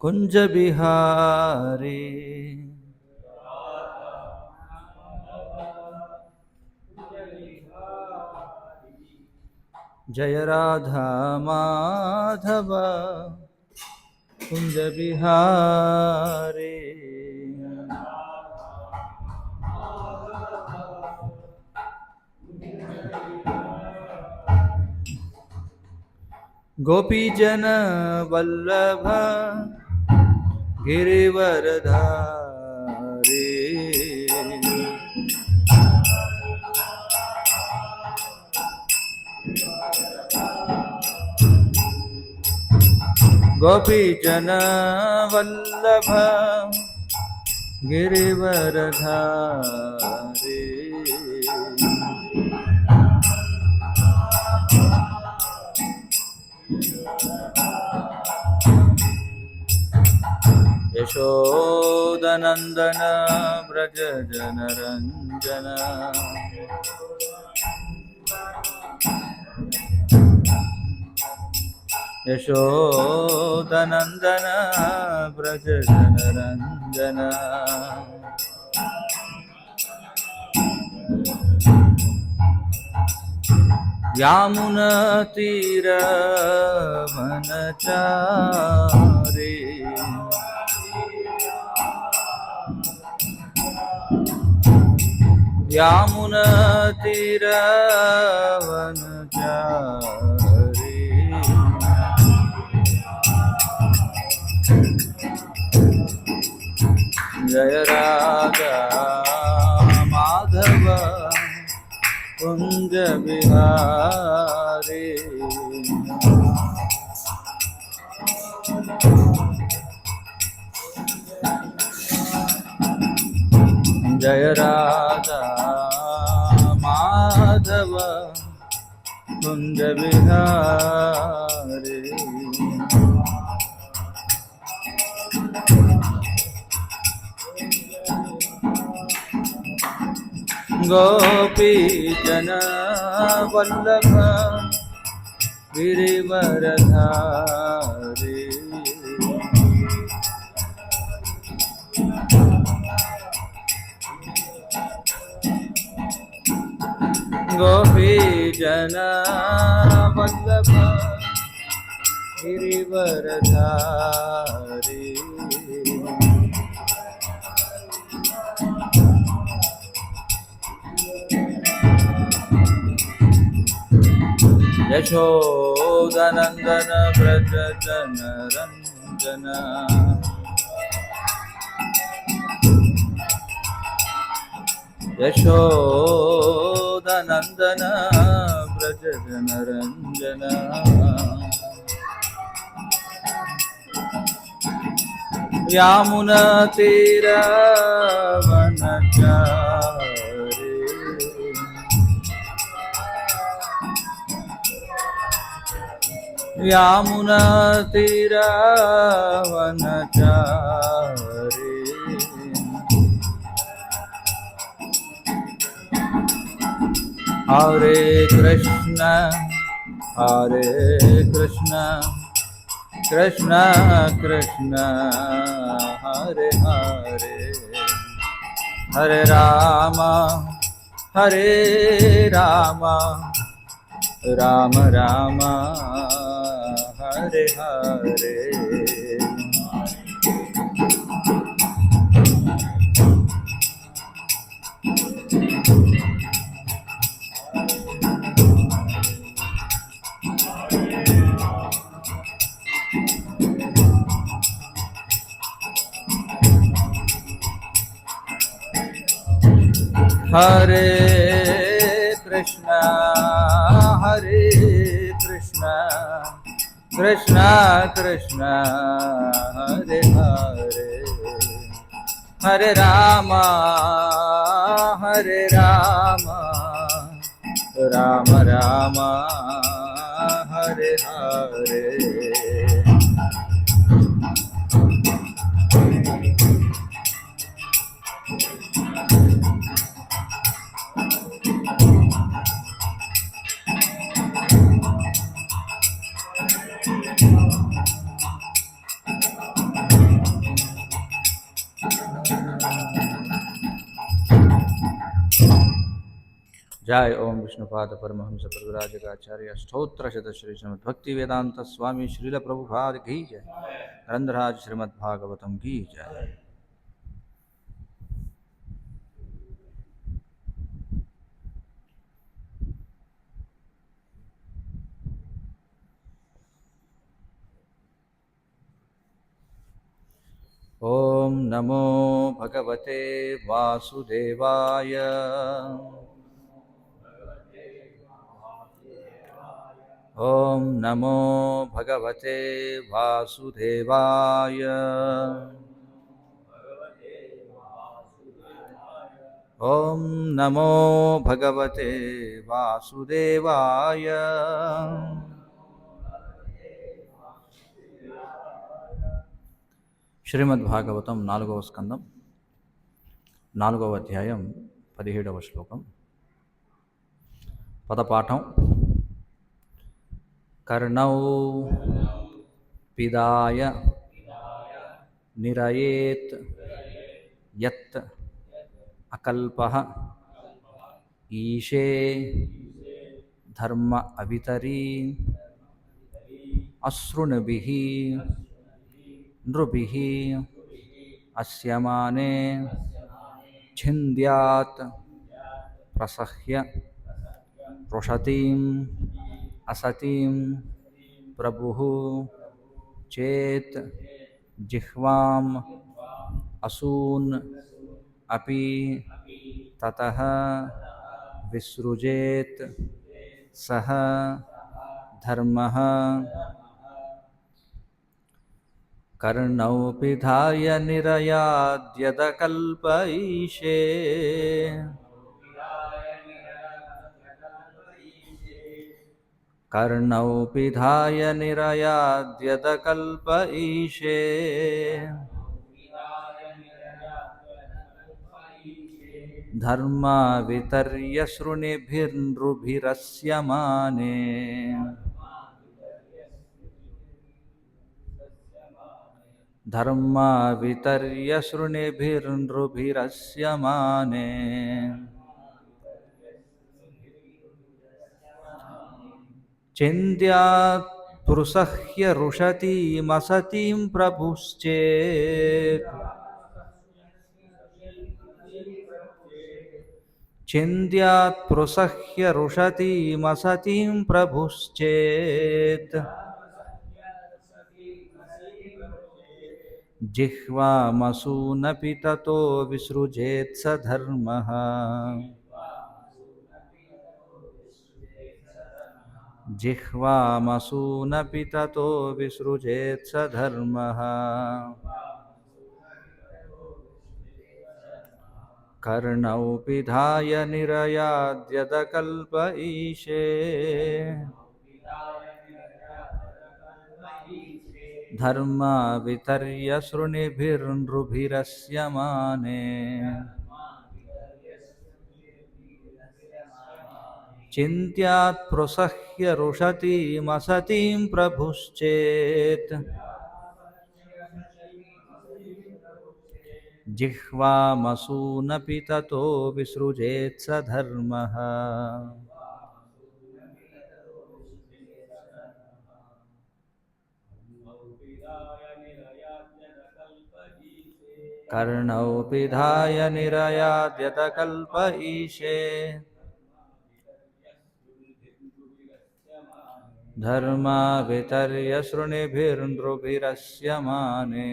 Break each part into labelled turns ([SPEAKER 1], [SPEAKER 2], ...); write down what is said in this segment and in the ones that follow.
[SPEAKER 1] कुंज बिहारी जय राधा माधव कुंज बिहारी गोपीजन वल्लभ गिरिवरधारी गोपीजन वल्लभ गिरिवरधारी यशोदनंदन व्रज जनरंजन यशोदनंदन व्रज जनरंजन यामुना तीर वनचारी यामुना तीर वनचारी जय राधा माधव कुंज बिहारी जय राधा माधव कुंज बिहारी गोपी जन वल्लभ गिरिवरधारी गोपी जन वल्लभ गिरिवरधारी यशोदनंदन व्रज जनरंजन यशोदनंदन व्रज जनरंजन यामुना तीर वनचारी यामुना तीर वनचारी हरे कृष्ण कृष्ण कृष्ण हरे हरे हरे राम राम राम हरे हरे हरे कृष्ण कृष्ण कृष्ण हरे हरे हरे राम राम राम हरे हरे जय ओम विष्णुपाद परमहंस परिव्राजकाचार्य स्तोत्र शत श्री श्रीमद भक्ति वेदांत स्वामी श्रील प्रभुपाद की जय। रंध्रराज श्रीमद् भागवतम की जय। ओम नमो भगवते वासुदेवाय। ओम नमो भगवते वासुदेवाय। ओम नमो भगवते वासुदेवाय। శ్రీమద్భాగవతం 4వ స్కందం 4వ అధ్యాయం 17వ శ్లోకం. పదపాఠం. కర్ణౌ పిదాయ నిరయేత్ యత్ అకల్పః ఈశే ధర్మ అవితరీ అశ్రుణభిః నృభిః అస్యమానే ఛింద్యాత్ ప్రసహ్య రోషతీం అసతీం ప్రభుః చేత్ జిహ్వాం అసూన్ అపి తతః విసృజేత్ సహ ధర్మః. కర్ణౌ పిధాయ నిరయాద్యదకల్పైషే కర్ణౌ పిధాయ నిరయాద్యదకల్పైషే ధర్మ వితర్య శృణిభిర్నృభిరస్యమానే ధర్మ వితర్య శృణిభిర్నృభిరస్యమానే చింద్యాత్ పృసహ్య రుషతీమసతీం ప్రభుశ్చేత్ చింద్యాత్ పృసహ్య రుషతీమసతీం ప్రభుశ్చేత్ జిహ్వామసూనపి తతో విసృజేత్ స ధర్మః. జిహ్వామసూనపి తతో విసృజేత్ స ధర్మః. కర్ణౌ పిధాయ నిరయాద్యదకల్పైషే ధర్మ వితర్య శృణిభిర్నృభిరస్యమానే చింత్యాత్ పృసహ్య రుషతీమసతీం ప్రభుశ్చేత్ జిహ్వామసూనపి తతో విసృజేత్ స ధర్మః. కర్ణౌ పిధాయ నిరయాద్యదకల్పైషే ధర్మ వితర్య శృణిభిర్నృభిరస్యమానే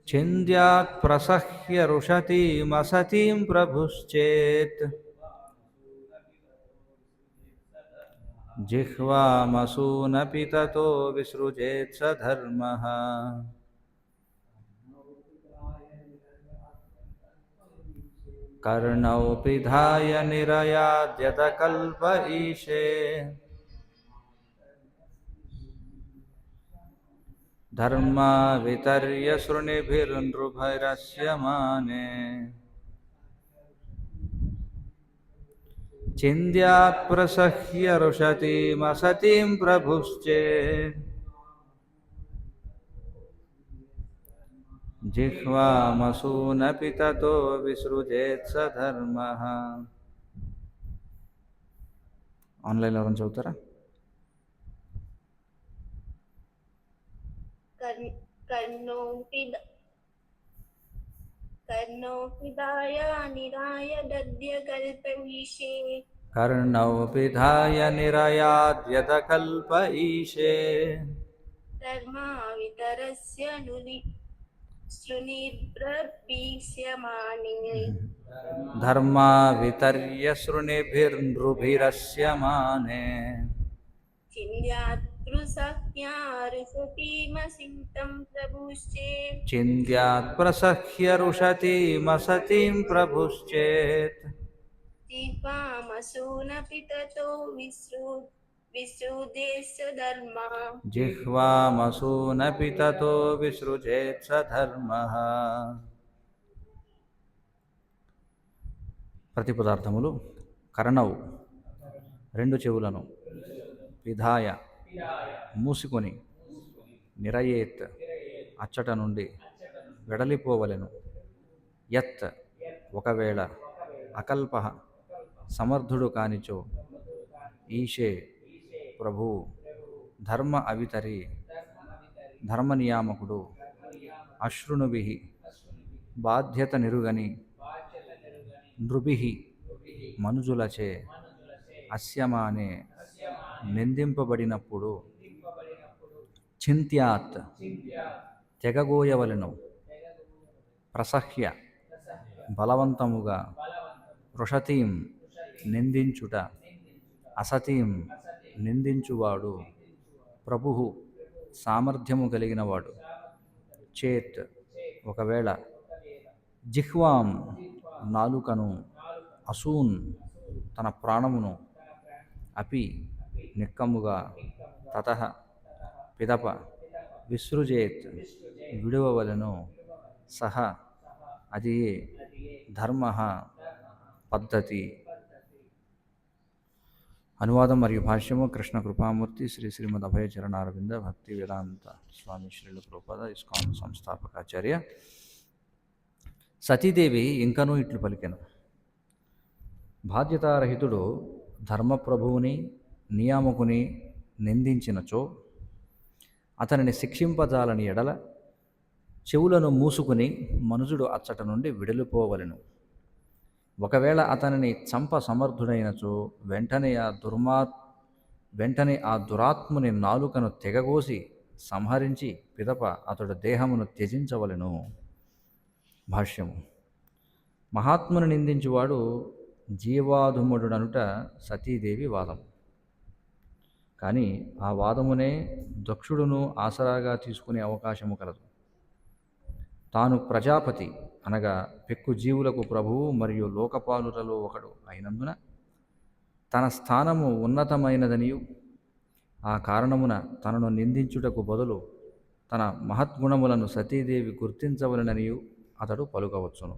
[SPEAKER 1] చింద్యాత్ ప్రసహ్య రుషతీమసతీం ప్రభుశ్చేత్ జిహ్వామసూనపి తతో విసృజేత్ స ధర్మః. కర్ణౌ పిధాయ నిరయాద్యదకల్పైషే ధర్మ వితర్య శృణిభిర్నృభిరస్యమానే చింద్యాత్ ప్రసహ్య రుషతీమసతీం ప్రభుశ్చేత్ జిహ్వామసూనపి తతో విసృజేత్ సధర్మః. ఆన్లైన్లో ఎవరైనా చదువుతారా? కర్ణౌ పిధాయ నిరయాద్యతకల్ప ఈశే ధర్మా వితర్య శృణిభిర్నృభిరస్యమానే చింద్యాత్ ప్రసహ్య రుషతీమసతిం ప్రభుశ్చేత్ జిహ్వామసూనపి తతో విసృజేత్ సధర్మః. ప్రతిపదార్థములు: కర్ణవు రెండు చెవులను, పిధాయ మూసుకొని, నిరయేత్ అచ్చట నుండి వెడలిపోవలెను, యత్ ఒకవేళ, అకల్ప సమర్థుడు కానిచో, ఈశే ప్రభు, ధర్మ అవితరి ధర్మనియామకుడు, అశృణుభి బాధ్యత నిరుగని, నృభి మనుజులచే, అస్యమానే నిందింపబడినప్పుడు, చింత్యాత్ తెగగోయవలెను, ప్రసహ్య బలవంతముగా, రుషతీం నిందించుట, అసతీం నిందించువాడు, ప్రభు సామర్థ్యము కలిగినవాడు, చేత్ ఒకవేళ, జిహ్వాం నాలుకను, అసూన్ తన ప్రాణమును, అపి నిక్కముగా, తతః పిదప, విసృజేత్ విడువవలెను, సహ అది ధర్మః పద్ధతి. అనువాదం మరియు భాష్యము కృష్ణ కృపామూర్తి శ్రీ శ్రీమద్ అభయ చరణారవింద భక్తి వేదాంత స్వామి శ్రీల ప్రభుపాద ఇస్కాన్ సంస్థాపకాచార్య. సతీదేవి ఇంకనూ ఇట్లు పలికెను: బాధ్యతారహితుడు ధర్మప్రభువుని నియామకుని నిందించినచో అతనిని శిక్షింపజాలని ఎడల చెవులను మూసుకుని మనుజుడు అచ్చట నుండి విడిలిపోవలెను. ఒకవేళ అతనిని చంప సమర్థుడైనచో వెంటనే ఆ దురాత్ముని నాలుకను తెగగోసి సంహరించి పిదప అతడు దేహమును త్యజించవలెను. భాష్యము: మహాత్ముని నిందించువాడు జీవాధుముడుననుట సతీదేవి వాదం. కానీ ఆ వాదమునే దక్షుడును ఆసరాగా తీసుకునే అవకాశము కలదు. తాను ప్రజాపతి అనగా పెక్కు జీవులకు ప్రభువు మరియు లోకపాలులలో ఒకడు అయినందున తన స్థానము ఉన్నతమైనదనియు, ఆ కారణమున తనను నిందించుటకు బదులు తన మహద్గుణములను సతీదేవి గుర్తించవలెననియు అతడు పలుకవచ్చును.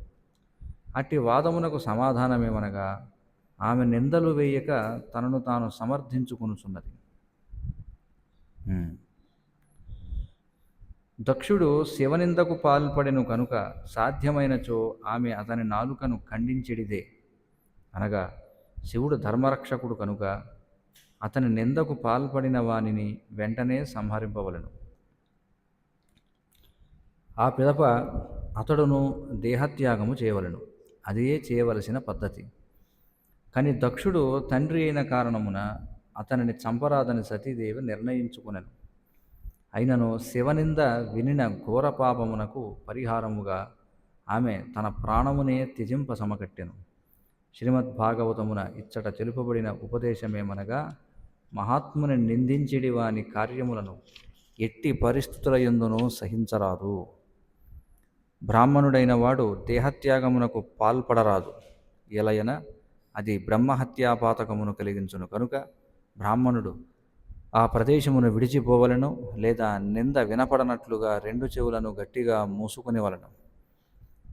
[SPEAKER 1] అట్టి వాదమునకు సమాధానమేమనగా, ఆమె నిందలు వేయక తనను తాను సమర్థించుకొనుచున్నది. దక్షుడు శివనిందకు పాల్పడెను కనుక సాధ్యమైనచో ఆమె అతని నాలుకను ఖండించెడిదే. అనగా శివుడు ధర్మరక్షకుడు కనుక అతని నిందకు పాల్పడిన వానిని వెంటనే సంహరింపవలెను. ఆ పిదప అతడును దేహత్యాగము చేయవలెను. అదే చేయవలసిన పద్ధతి. కానీ దక్షుడు తండ్రి అయిన కారణమున అతనిని చంపరాదని సతీదేవి నిర్ణయించుకునెను. అయినను శివనింద వినిన ఘోర పాపమునకు పరిహారముగా ఆమె తన ప్రాణమునే త్యజింప సమకట్టెను. శ్రీమద్భాగవతమున ఇచ్చట తెలుపబడిన ఉపదేశమేమనగా, మహాత్ముని నిందించిడి వాని కార్యములను ఎట్టి పరిస్థితుల యందునూ సహించరాదు. బ్రాహ్మణుడైన వాడు దేహత్యాగమునకు పాల్పడరాదు. ఎలయన అది బ్రహ్మహత్యాపాతకమును కలిగించును కనుక బ్రాహ్మణుడు ఆ ప్రదేశమును విడిచిపోవలను, లేదా నింద వినపడనట్లుగా రెండు చెవులను గట్టిగా మూసుకునివలను.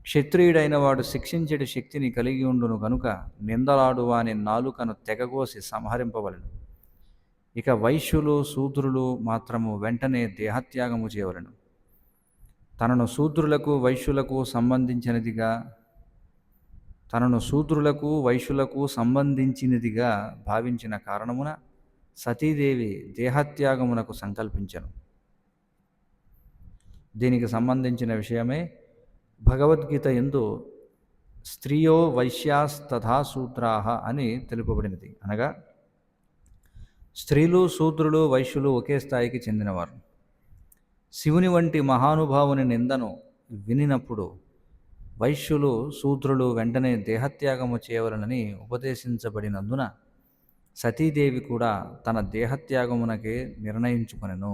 [SPEAKER 1] క్షత్రియుడైన వాడు శిక్షించేటి శక్తిని కలిగి ఉండును కనుక నిందలాడు వాని నాలుకను తెగగోసి సంహరింపవలను. ఇక వైశ్యులు శూద్రులు మాత్రము వెంటనే దేహత్యాగము చేయవలను. తనను శూద్రులకు వైశ్యులకు సంబంధించినదిగా భావించిన కారణమున సతీదేవి దేహత్యాగమునకు సంకల్పించెను. దీనికి సంబంధించిన విషయమే భగవద్గీత యందు స్త్రియో వైశ్యాస్తథా శూద్రాః అని తెలుపబడినది. అనగా స్త్రీలు, శూద్రులు, వైశ్యులు ఒకే స్థాయికి చెందినవారు. శివుని వంటి మహానుభావుని నిందను వినినప్పుడు వైశ్యులు, శూద్రులు వెంటనే దేహత్యాగము చేయవలనని ఉపదేశించబడినందున సతీదేవి కూడా తన దేహత్యాగమునకే నిర్ణయించుకొనెను.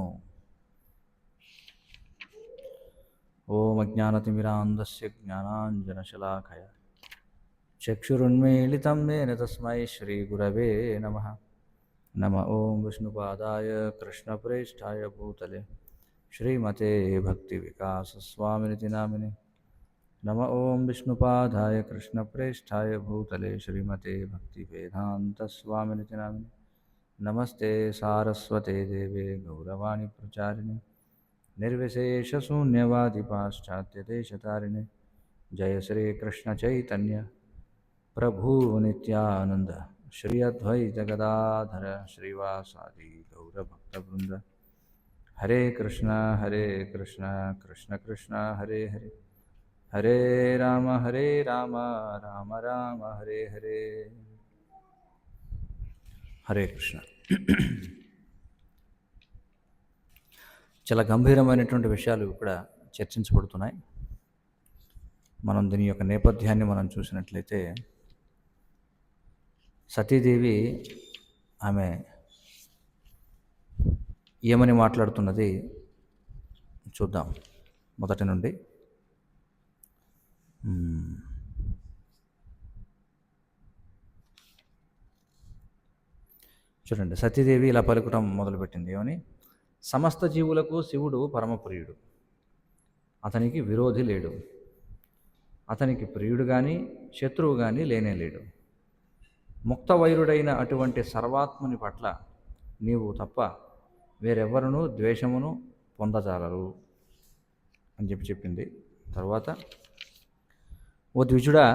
[SPEAKER 1] ఓం అజ్ఞానతిమిరాంధస్య జ్ఞానాంజనశలాకయ చక్షురున్మీలితం येन తస్మై శ్రీగురవే నమః. నమ ఓం విష్ణుపాదాయ కృష్ణప్రేష్ఠాయ భూతలే శ్రీమతే భక్తివికాసస్వామినితి నామినే. నమ ఓం విష్ణుపాదాయ కృష్ణప్రేష్ఠాయ భూతలే శ్రీమతే భక్తివేదాంతస్వామినితి నామినే. నమస్తే సారస్వతే దేవే గౌరవాణి ప్రచారిణి నిర్విశేషశూన్యవాది పాశ్చాత్యదేశతారిణి. జయ శ్రీకృష్ణ చైతన్య ప్రభు నిత్యానంద శ్రీ అద్వైత గదాధర శ్రీవాసాది గౌరభక్తవృంద. హరే కృష్ణ కృష్ణ కృష్ణ హరే హరే, హరే రామ రామ రామ హరే హరే. హరే కృష్ణ. చాలా గంభీరమైనటువంటి విషయాలు ఇక్కడ చర్చించబడుతున్నాయి. మనం దీని యొక్క నేపథ్యాన్ని మనం చూసినట్లయితే సతీదేవి ఆమె ఏమని మాట్లాడుతున్నది చూద్దాం మొదటి నుండి. చూడండి, సతీదేవి ఇలా పలుకటం మొదలుపెట్టింది. ఏమని? సమస్త జీవులకు శివుడు పరమప్రియుడు, అతనికి విరోధి లేడు, అతనికి ప్రియుడు కానీ శత్రువు కానీ లేనే లేడు. ముక్తవైరుడైన అటువంటి సర్వాత్ముని పట్ల నీవు తప్ప వేరెవ్వరునూ ద్వేషమును పొందజాలరు అని చెప్పింది. తర్వాత, ఓ ద్విజుడా,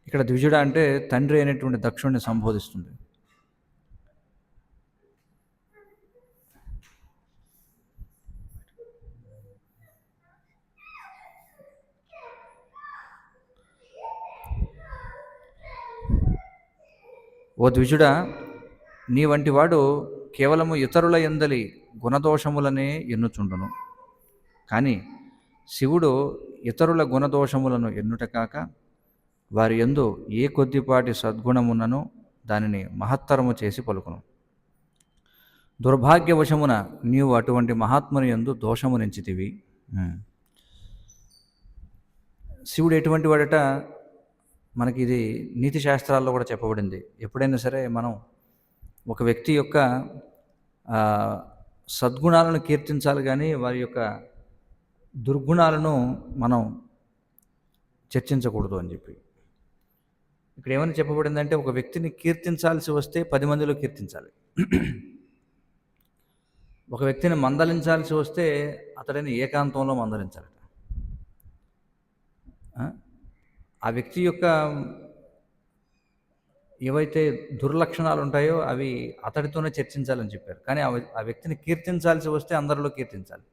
[SPEAKER 1] ఇక్కడ ద్విజుడా అంటే తండ్రి అయినటువంటి దక్షుణ్ణి సంబోధిస్తుంది. ఓ ద్విజుడా, నీ వంటి వాడు కేవలము ఇతరుల యందలి గుణదోషములనే ఎన్నుచుండును. కానీ శివుడు ఇతరుల గుణదోషములను ఎన్నుట కాక వారి యందు ఏ కొద్దిపాటి సద్గుణమున్నను దానిని మహత్తరము చేసి పలుకును. దుర్భాగ్యవశమున నీవు అటువంటి మహాత్ముని యందు దోషము నెంచితివి. శివుడు ఎటువంటి వాడట? మనకి ఇది నీతి శాస్త్రాల్లో కూడా చెప్పబడింది. ఎప్పుడైనా సరే మనం ఒక వ్యక్తి యొక్క సద్గుణాలను కీర్తించాలి, కానీ వారి యొక్క దుర్గుణాలను మనం చర్చించకూడదు అని చెప్పి ఇక్కడ ఏమని చెప్పబడిందంటే, ఒక వ్యక్తిని కీర్తించాల్సి వస్తే 10 మందిలో కీర్తించాలి. ఒక వ్యక్తిని మందలించాల్సి వస్తే అతడిని ఏకాంతంలో మందలించాలట. ఆ వ్యక్తి యొక్క ఏవైతే దుర్లక్షణాలు ఉంటాయో అవి అతడితోనే చర్చించాలని చెప్పారు. కానీ ఆ వ్యక్తిని కీర్తించాల్సి వస్తే అందరిలో కీర్తించాలి.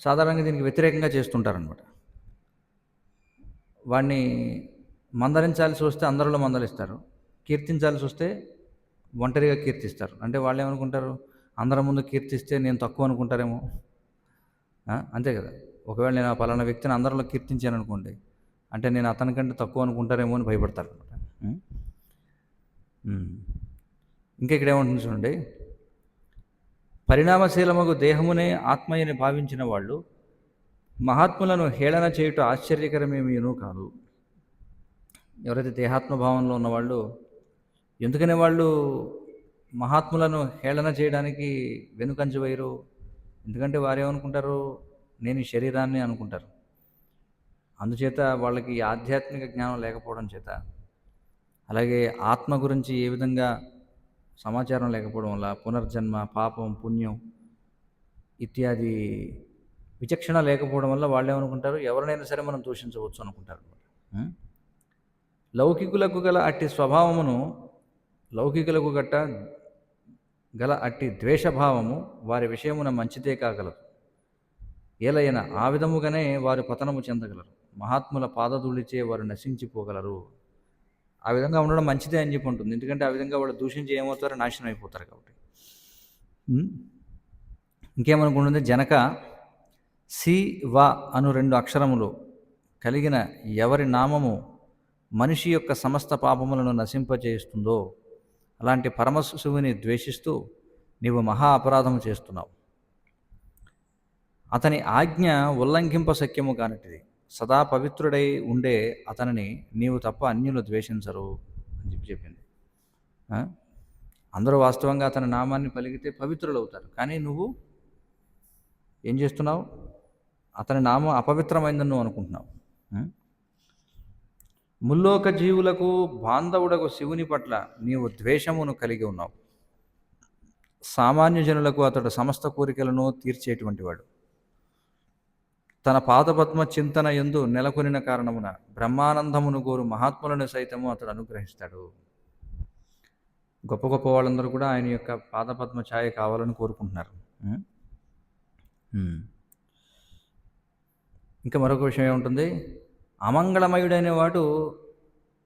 [SPEAKER 1] సాధారణంగా దీనికి వ్యతిరేకంగా చేస్తుంటారనమాట. వాడిని మందలించాల్సి వస్తే అందరిలో మందలిస్తారు, కీర్తించాల్సి వస్తే ఒంటరిగా కీర్తిస్తారు. అంటే వాళ్ళు ఏమనుకుంటారు? అందరి ముందు కీర్తిస్తే నేను తక్కువ అనుకుంటారేమో. అంతే కదా. ఒకవేళ నేను ఆ పలానా వ్యక్తిని అందరిలో కీర్తించాను అనుకోండి, అంటే నేను అతనికంటే తక్కువ అనుకుంటారేమో అని భయపడతారు అనమాట. ఇంకా ఇక్కడ ఏమంటుంది చూడండి, పరిణామశీలమగు దేహమునే ఆత్మయని భావించిన వాళ్ళు మహాత్ములను హేళన చేయుట ఆశ్చర్యకరమేమీనూ కాదు. ఎవరైతే దేహాత్మభావంలో ఉన్నవాళ్ళు, ఎందుకనే వాళ్ళు మహాత్ములను హేళన చేయడానికి వెనుకంజ వేయరు? ఎందుకంటే వారేమనుకుంటారు? నేను ఈ శరీరాన్ని అనుకుంటారు. అందుచేత వాళ్ళకి ఆధ్యాత్మిక జ్ఞానం లేకపోవడం చేత, అలాగే ఆత్మ గురించి ఏ విధంగా సమాచారం లేకపోవడం వల్ల పునర్జన్మ, పాపం, పుణ్యం ఇత్యాది విచక్షణ లేకపోవడం వల్ల వాళ్ళు ఏమనుకుంటారు, ఎవరినైనా సరే మనం దూషించవచ్చు అనుకుంటారు. ఉం? లౌకికులకు గల అట్టి స్వభావమును లౌకికులకు గల అట్టి ద్వేషభావము వారి విషయమున మంచిదే కాగలదు. ఏలైన ఆ విధముగానే వారు పతనము చెందగలరు. మహాత్ముల పాదధూళిచే వారు నశించిపోగలరు. ఆ విధంగా ఉండడం మంచిదే అని చెప్పి ఉంటుంది. ఎందుకంటే ఆ విధంగా వాళ్ళు దూషించి ఏమవుతారో నాశనం అయిపోతారు కాబట్టి. ఇంకేమనుకుంటుంది, జనక సి వ అను 2 అక్షరములు కలిగిన ఎవరి నామము మనిషి యొక్క సమస్త పాపములను నశింపజేస్తుందో అలాంటి పరమశివుని ద్వేషిస్తూ నీవు మహా అపరాధము చేస్తున్నావు. అతని ఆజ్ఞ ఉల్లంఘింపశక్యము కానటిది. సదా పవిత్రుడై ఉండే అతనిని నీవు తప్ప అన్యులు ద్వేషించరు అని చెప్పింది. అందరూ వాస్తవంగా అతని నామాన్ని పలికితే పవిత్రులు అవుతారు. కానీ నువ్వు ఏం చేస్తున్నావు? అతని నామం అపవిత్రమైందని నువ్వు అనుకుంటున్నావు. ముల్లోక జీవులకు బాంధవుడకు శివుని పట్ల నీవు ద్వేషమును కలిగి ఉన్నావు. సామాన్య జనులకు అతడు సమస్త కోరికలను తీర్చేటువంటి వాడు. తన పాదపద్మ చింతన యందు నెలకొనిన కారణమున బ్రహ్మానందమును కోరు మహాత్ములను సైతము అతడు అనుగ్రహిస్తాడు. గొప్ప గొప్ప వాళ్ళందరూ కూడా ఆయన యొక్క పాదపద్మ ఛాయ కావాలని కోరుకుంటున్నారు. ఇంకా మరొక విషయం ఏముంటుంది, అమంగళమయుడైన వాడు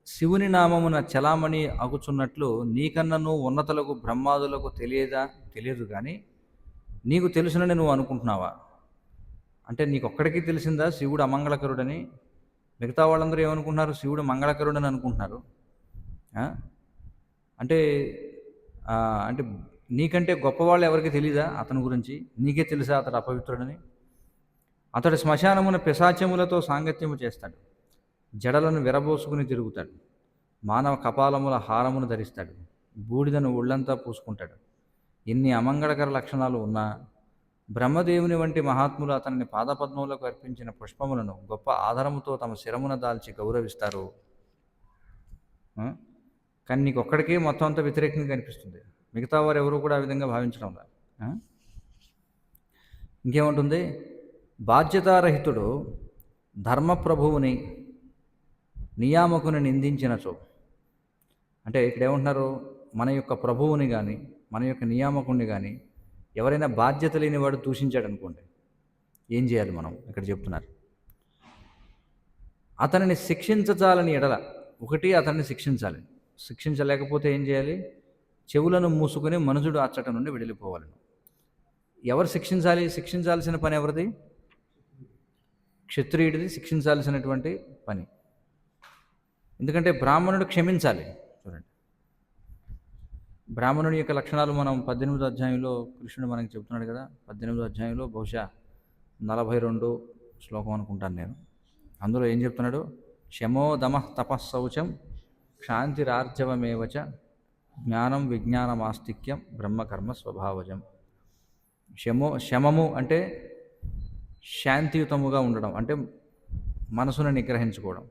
[SPEAKER 1] శివుని నామమున చలామణి అగుచున్నట్లు నీకన్నను ఉన్నతులకు బ్రహ్మాదులకు తెలియదు కానీ నీకు తెలుసునని నువ్వు అనుకుంటున్నావా? అంటే నీకొక్కడికి తెలిసిందా శివుడు అమంగళకరుడని? మిగతా వాళ్ళందరూ ఏమనుకుంటున్నారు? శివుడు మంగళకరుడని అనుకుంటున్నారు. అంటే అంటే నీకంటే గొప్పవాళ్ళు ఎవరికి తెలీదా అతని గురించి? నీకే తెలుసా అతడు అపవిత్రుడని? అతడు శ్మశానమున పిశాచములతో సాంగత్యము చేస్తాడు. జడలను విరబోసుకుని తిరుగుతాడు. మానవ కపాలముల హారమును ధరిస్తాడు. బూడిదను ఒళ్ళంతా పూసుకుంటాడు. ఎన్ని అమంగళకర లక్షణాలు ఉన్నా బ్రహ్మదేవుని వంటి మహాత్ములు అతనిని పాదపద్మములకు అర్పించిన పుష్పములను గొప్ప ఆధారముతో తమ శిరమున దాల్చి గౌరవిస్తారు. కానీ నీకు ఒక్కడికే మొత్తం అంతా వ్యతిరేకంగా కనిపిస్తుంది. మిగతా వారు ఎవరు కూడా ఆ విధంగా భావించడం లేదు. ఇంకేముంటుంది, బాధ్యతారహితుడు ధర్మప్రభువుని నియామకుని నిందించినచో, అంటే ఇక్కడ ఏమంటున్నారు, మన యొక్క ప్రభువుని కానీ మన యొక్క నియామకుడిని కానీ ఎవరైనా బాధ్యత లేని వాడు దూషించాడు అనుకోండి, ఏం చేయాలి మనం? ఇక్కడ చెప్తున్నారు, అతనిని శిక్షించాలని ఎడల ఒకటి అతన్ని శిక్షించాలి. శిక్షించలేకపోతే ఏం చేయాలి? చెవులను మూసుకొని మనుషుడు అచ్చట నుండి వెళ్ళిపోవాలి. ఎవరు శిక్షించాలి? శిక్షించాల్సిన పని ఎవరిది? క్షత్రియుడిది శిక్షించాల్సినటువంటి పని. ఎందుకంటే బ్రాహ్మణుడు క్షమించాలి. చూడండి, బ్రాహ్మణుడి యొక్క లక్షణాలు మనం 18వ అధ్యాయంలో కృష్ణుడు మనకి చెప్తున్నాడు కదా. 18వ అధ్యాయంలో బహుశా 42 శ్లోకం అనుకుంటాను నేను. అందులో ఏం చెప్తున్నాడు? శమో దమ తపస్సౌచం క్షాంతిరార్జవమేవచ జ్ఞానం విజ్ఞానమాస్తిక్యం బ్రహ్మకర్మ స్వభావజం. శమము అంటే శాంతియుతముగా ఉండడం, అంటే మనసును నిగ్రహించుకోవడం.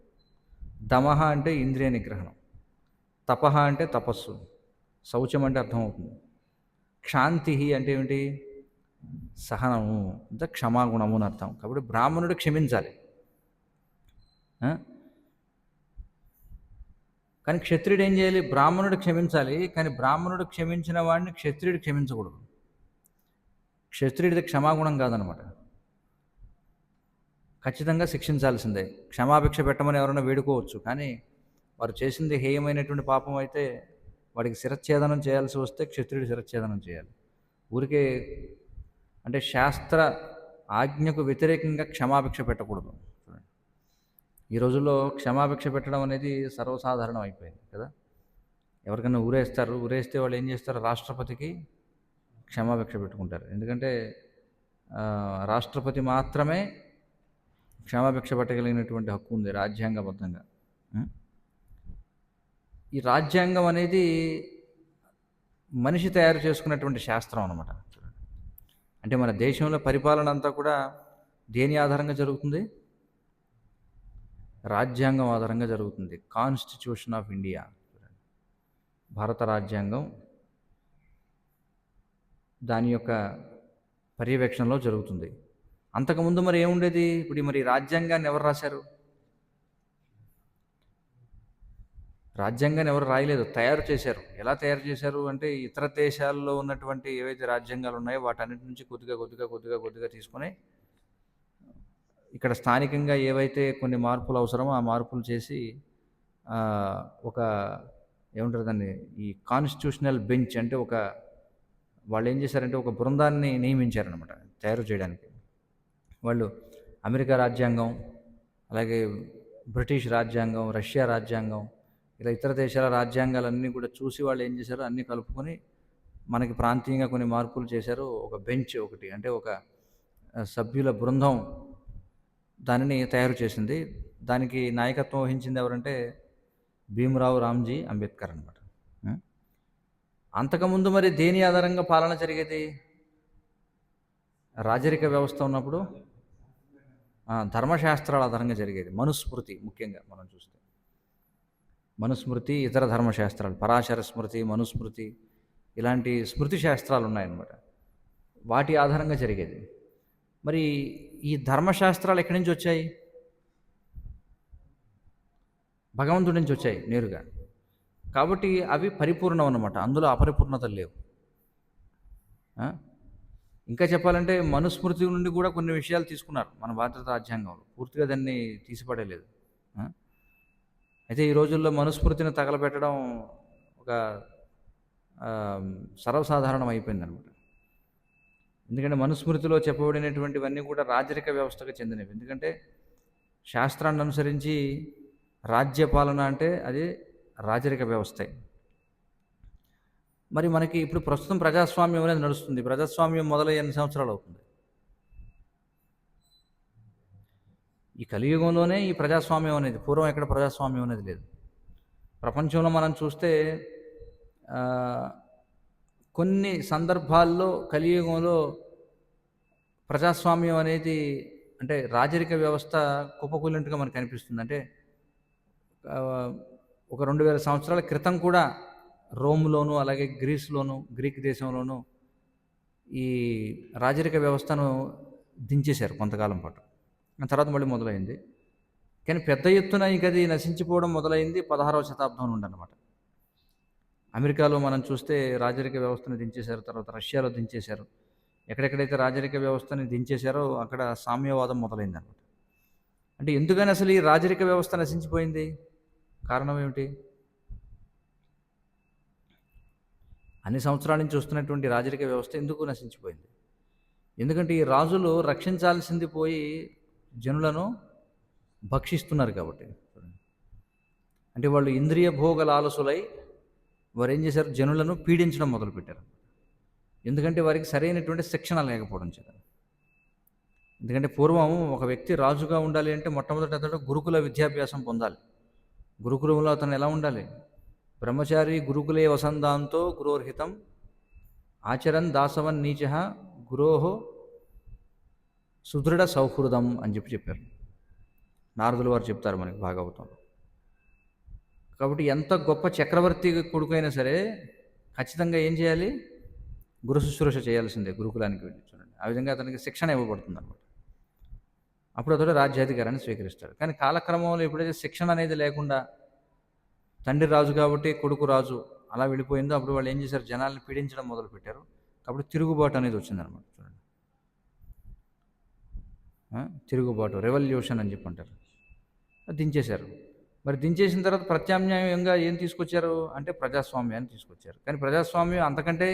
[SPEAKER 1] దమహ అంటే ఇంద్రియ నిగ్రహణం. తపహ అంటే తపస్సు. శౌచం అంటే అర్థమవుతుంది. క్షాంతి అంటే ఏమిటి? సహనము, అంటే క్షమాగుణము అని అర్థం. కాబట్టి బ్రాహ్మణుడు క్షమించాలి. కానీ క్షత్రియుడు ఏం చేయాలి? బ్రాహ్మణుడు క్షమించాలి, కానీ బ్రాహ్మణుడు క్షమించిన వాడిని క్షత్రియుడు క్షమించకూడదు. క్షత్రియుడిది క్షమాగుణం కాదనమాట. ఖచ్చితంగా శిక్షించాల్సిందే. క్షమాభిక్ష పెట్టమని ఎవరైనా వేడుకోవచ్చు, కానీ వారు చేసింది హేయమైనటువంటి పాపం అయితే వాడికి శిరచ్ఛేదనం చేయాల్సి వస్తే క్షత్రియుడు శిరచ్ఛేదనం చేయాలి. ఊరికే అంటే శాస్త్ర ఆజ్ఞకు వ్యతిరేకంగా క్షమాభిక్ష పెట్టకూడదు. ఈ రోజుల్లో క్షమాభిక్ష పెట్టడం అనేది సర్వసాధారణం అయిపోయింది కదా. ఎవరికైనా ఊరేస్తే వాళ్ళు ఏం చేస్తారు? రాష్ట్రపతికి క్షమాభిక్ష పెట్టుకుంటారు. ఎందుకంటే రాష్ట్రపతి మాత్రమే క్షమాభిక్ష పెట్టగలిగినటువంటి హక్కు ఉంది రాజ్యాంగబద్ధంగా. ఈ రాజ్యాంగం అనేది మనిషి తయారు చేసుకున్నటువంటి శాస్త్రం అన్నమాట. అంటే మన దేశంలో పరిపాలన అంతా కూడా దేని ఆధారంగా జరుగుతుంది? రాజ్యాంగం ఆధారంగా జరుగుతుంది. కాన్స్టిట్యూషన్ ఆఫ్ ఇండియా, భారత రాజ్యాంగం, దాని యొక్క పర్యవేక్షణలో జరుగుతుంది. అంతకుముందు మరి ఏముండేది? ఇప్పుడు మరి రాజ్యాంగాన్ని ఎవరు రాశారు? రాజ్యాంగాన్ని ఎవరు రాయలేదు, తయారు చేశారు. ఎలా తయారు చేశారు అంటే, ఇతర దేశాల్లో ఉన్నటువంటి ఏవైతే రాజ్యాంగాలు ఉన్నాయో వాటన్నిటి నుంచి కొద్దిగా తీసుకొని ఇక్కడ స్థానికంగా ఏవైతే కొన్ని మార్పులు అవసరమో ఆ మార్పులు చేసి ఒక ఏమంటారు దాన్ని, ఈ కాన్స్టిట్యూషనల్ బెంచ్ అంటే వాళ్ళు ఏం చేశారంటే ఒక బృందాన్ని నియమించారనమాట తయారు చేయడానికి. వాళ్ళు అమెరికా రాజ్యాంగం, అలాగే బ్రిటిష్ రాజ్యాంగం, రష్యా రాజ్యాంగం, ఇలా ఇతర దేశాల రాజ్యాంగాలన్నీ కూడా చూసి వాళ్ళు ఏం చేశారు, అన్నీ కలుపుకొని మనకి ప్రాంతీయంగా కొన్ని మార్పులు చేశారు. ఒక బెంచ్ ఒకటి, అంటే ఒక సభ్యుల బృందం దానిని తయారు చేసింది. దానికి నాయకత్వం వహించింది ఎవరంటే భీమ్రావ్ రామ్జీ అంబేద్కర్ అనమాట. అంతకుముందు మరి దేని ఆధారంగా పాలన జరిగేది? రాజరిక వ్యవస్థ ఉన్నప్పుడు ధర్మశాస్త్రాల ఆధారంగా జరిగేది. మనుస్మృతి ముఖ్యంగా మనం చూస్తే, మనుస్మృతి, ఇతర ధర్మశాస్త్రాలు, పరాశర స్మృతి, మనుస్మృతి, ఇలాంటి స్మృతి శాస్త్రాలు ఉన్నాయన్నమాట. వాటి ఆధారంగా జరిగేది. మరి ఈ ధర్మశాస్త్రాలు ఎక్కడి నుంచి వచ్చాయి? భగవంతుడి నుంచి వచ్చాయి నేరుగా. కాబట్టి అవి పరిపూర్ణం అన్నమాట, అందులో అపరిపూర్ణతలు లేవు. ఇంకా చెప్పాలంటే మనుస్మృతి నుండి కూడా కొన్ని విషయాలు తీసుకున్నారు మన భారత రాజ్యాంగంలో, పూర్తిగా దాన్ని తీసిపడలేదు. అయితే ఈ రోజుల్లో మనుస్మృతిని తగలబెట్టడం ఒక సర్వసాధారణం అయిపోయిందనమాట. ఎందుకంటే మనుస్మృతిలో చెప్పబడినటువంటివన్నీ కూడా రాజరిక వ్యవస్థకు చెందినవి. ఎందుకంటే శాస్త్రాన్ని అనుసరించి రాజ్యపాలన అంటే అది రాజరిక వ్యవస్థే. మరి మనకి ఇప్పుడు ప్రస్తుతం ప్రజాస్వామ్యం అనేది నడుస్తుంది. ప్రజాస్వామ్యం మొదలై ఎన్ని సంవత్సరాలు అవుతుంది? ఈ కలియుగంలోనే ఈ ప్రజాస్వామ్యం అనేది, పూర్వం ఎక్కడ ప్రజాస్వామ్యం అనేది లేదు. ప్రపంచంలో మనం చూస్తే కొన్ని సందర్భాల్లో కలియుగంలో ప్రజాస్వామ్యం అనేది, అంటే రాజరిక వ్యవస్థ కుప్పకూలినట్టుగా మనకు అనిపిస్తుంది. అంటే ఒక 2000 సంవత్సరాల క్రితం కూడా రోమ్లోను, అలాగే గ్రీస్లోను, గ్రీక్ దేశంలోను ఈ రాజరిక వ్యవస్థను దించేశారు కొంతకాలం పాటు. తర్వాత మళ్ళీ మొదలైంది. కానీ పెద్ద ఎత్తున ఇంక అది నశించిపోవడం మొదలైంది 16వ శతాబ్దం నుండి అన్నమాట. అమెరికాలో మనం చూస్తే రాజరిక వ్యవస్థను దించేశారు, తర్వాత రష్యాలో దించేశారు. ఎక్కడెక్కడైతే రాజరిక వ్యవస్థని దించేశారో అక్కడ సామ్యవాదం మొదలైంది అన్నమాట. అంటే ఎందుకని అసలు ఈ రాజరిక వ్యవస్థ నశించిపోయింది? కారణం ఏమిటి? అన్ని సంవత్సరాల నుంచి వస్తున్నటువంటి రాజరిక వ్యవస్థ ఎందుకు నశించిపోయింది? ఎందుకంటే ఈ రాజులు రక్షించాల్సింది పోయి జనులను భక్షిస్తున్నారు కాబట్టి. అంటే వాళ్ళు ఇంద్రియ భోగ లాలసులై వారు ఏం చేశారు, జనులను పీడించడం మొదలుపెట్టారు. ఎందుకంటే వారికి సరైనటువంటి శిక్షణ లేకపోవడం చేత. ఎందుకంటే పూర్వం ఒక వ్యక్తి రాజుగా ఉండాలి అంటే మొట్టమొదటి అతడు గురుకుల విద్యాభ్యాసం పొందాలి. గురుకులంలో అతను ఎలా ఉండాలి? బ్రహ్మచారి గురుకులే వసందాంతో గురోర్హితం ఆచరన్ దాసవన్ నీచ గురోహో సుదృఢ సౌహృదం అని చెప్పారు. నారదులు వారు చెప్తారు మనకి భాగవతంలో. కాబట్టి ఎంత గొప్ప చక్రవర్తి కొడుకైనా సరే ఖచ్చితంగా ఏం చేయాలి? గురు శుశ్రూష చేయాల్సిందే గురుకులానికి వెళ్ళి. చూడండి, ఆ విధంగా అతనికి శిక్షణ ఇవ్వబడుతుంది అన్నమాట. అప్పుడు అతడు రాజ్యాధికారాన్ని స్వీకరిస్తాడు. కానీ కాలక్రమంలో ఎప్పుడైతే శిక్షణ అనేది లేకుండా తండ్రి రాజు కాబట్టి కొడుకు రాజు అలా వెళ్ళిపోయిందో, అప్పుడు వాళ్ళు ఏం చేశారు, జనాల్ని పీడించడం మొదలుపెట్టారు. కాబట్టి తిరుగుబాటు అనేది వచ్చిందనమాట. చూడండి, తిరుగుబాటు, రెవల్యూషన్ అని చెప్పి అంటారు. దించేశారు. మరి దించేసిన తర్వాత ప్రత్యామ్నాయంగా ఏం తీసుకొచ్చారు అంటే ప్రజాస్వామ్యాన్ని తీసుకొచ్చారు. కానీ ప్రజాస్వామ్యం అంతకంటే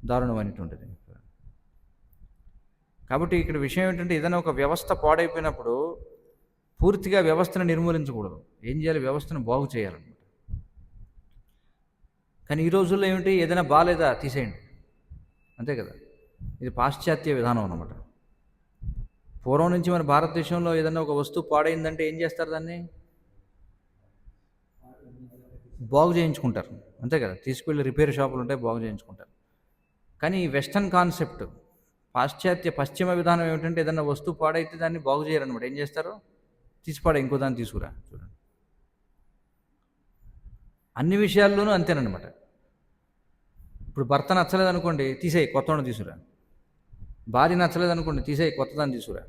[SPEAKER 1] దారుణమైనటువంటిది. కాబట్టి ఇక్కడ విషయం ఏంటంటే, ఏదైనా ఒక వ్యవస్థ పాడైపోయినప్పుడు పూర్తిగా వ్యవస్థను నిర్మూలించకూడదు. ఏం చేయాలి? వ్యవస్థను బాగు చేయాలన్నమాట. కానీ ఈ రోజుల్లో ఏమిటి, ఏదైనా బాగాలేదా తీసేయండి, అంతే కదా. ఇది పాశ్చాత్య విధానం అన్నమాట. పూర్వం నుంచి మన భారతదేశంలో ఏదైనా ఒక వస్తువు పాడైందంటే ఏం చేస్తారు? దాన్ని బాగు చేయించుకుంటారు, అంతే కదా. తీసుకువెళ్ళి రిపేర్ షాపులు ఉంటాయి, బాగు చేయించుకుంటారు. కానీ ఈ వెస్టర్న్ కాన్సెప్ట్, పశ్చిమ విధానం ఏమిటంటే, ఏదైనా వస్తువు పాడైతే దాన్ని బాగు చేయరనమాట. ఏం చేస్తారు? తీసిపాడే, ఇంకో దాన్ని తీసుకురా. చూడండి, అన్ని విషయాల్లోనూ అంతేనమాట. ఇప్పుడు భర్త నచ్చలేదు అనుకోండి, తీసేయి, కొత్తవాడిని తీసుకురా. భార్య నచ్చలేదనుకోండి, తీసేయి, కొత్తదాన్ని తీసుకురా.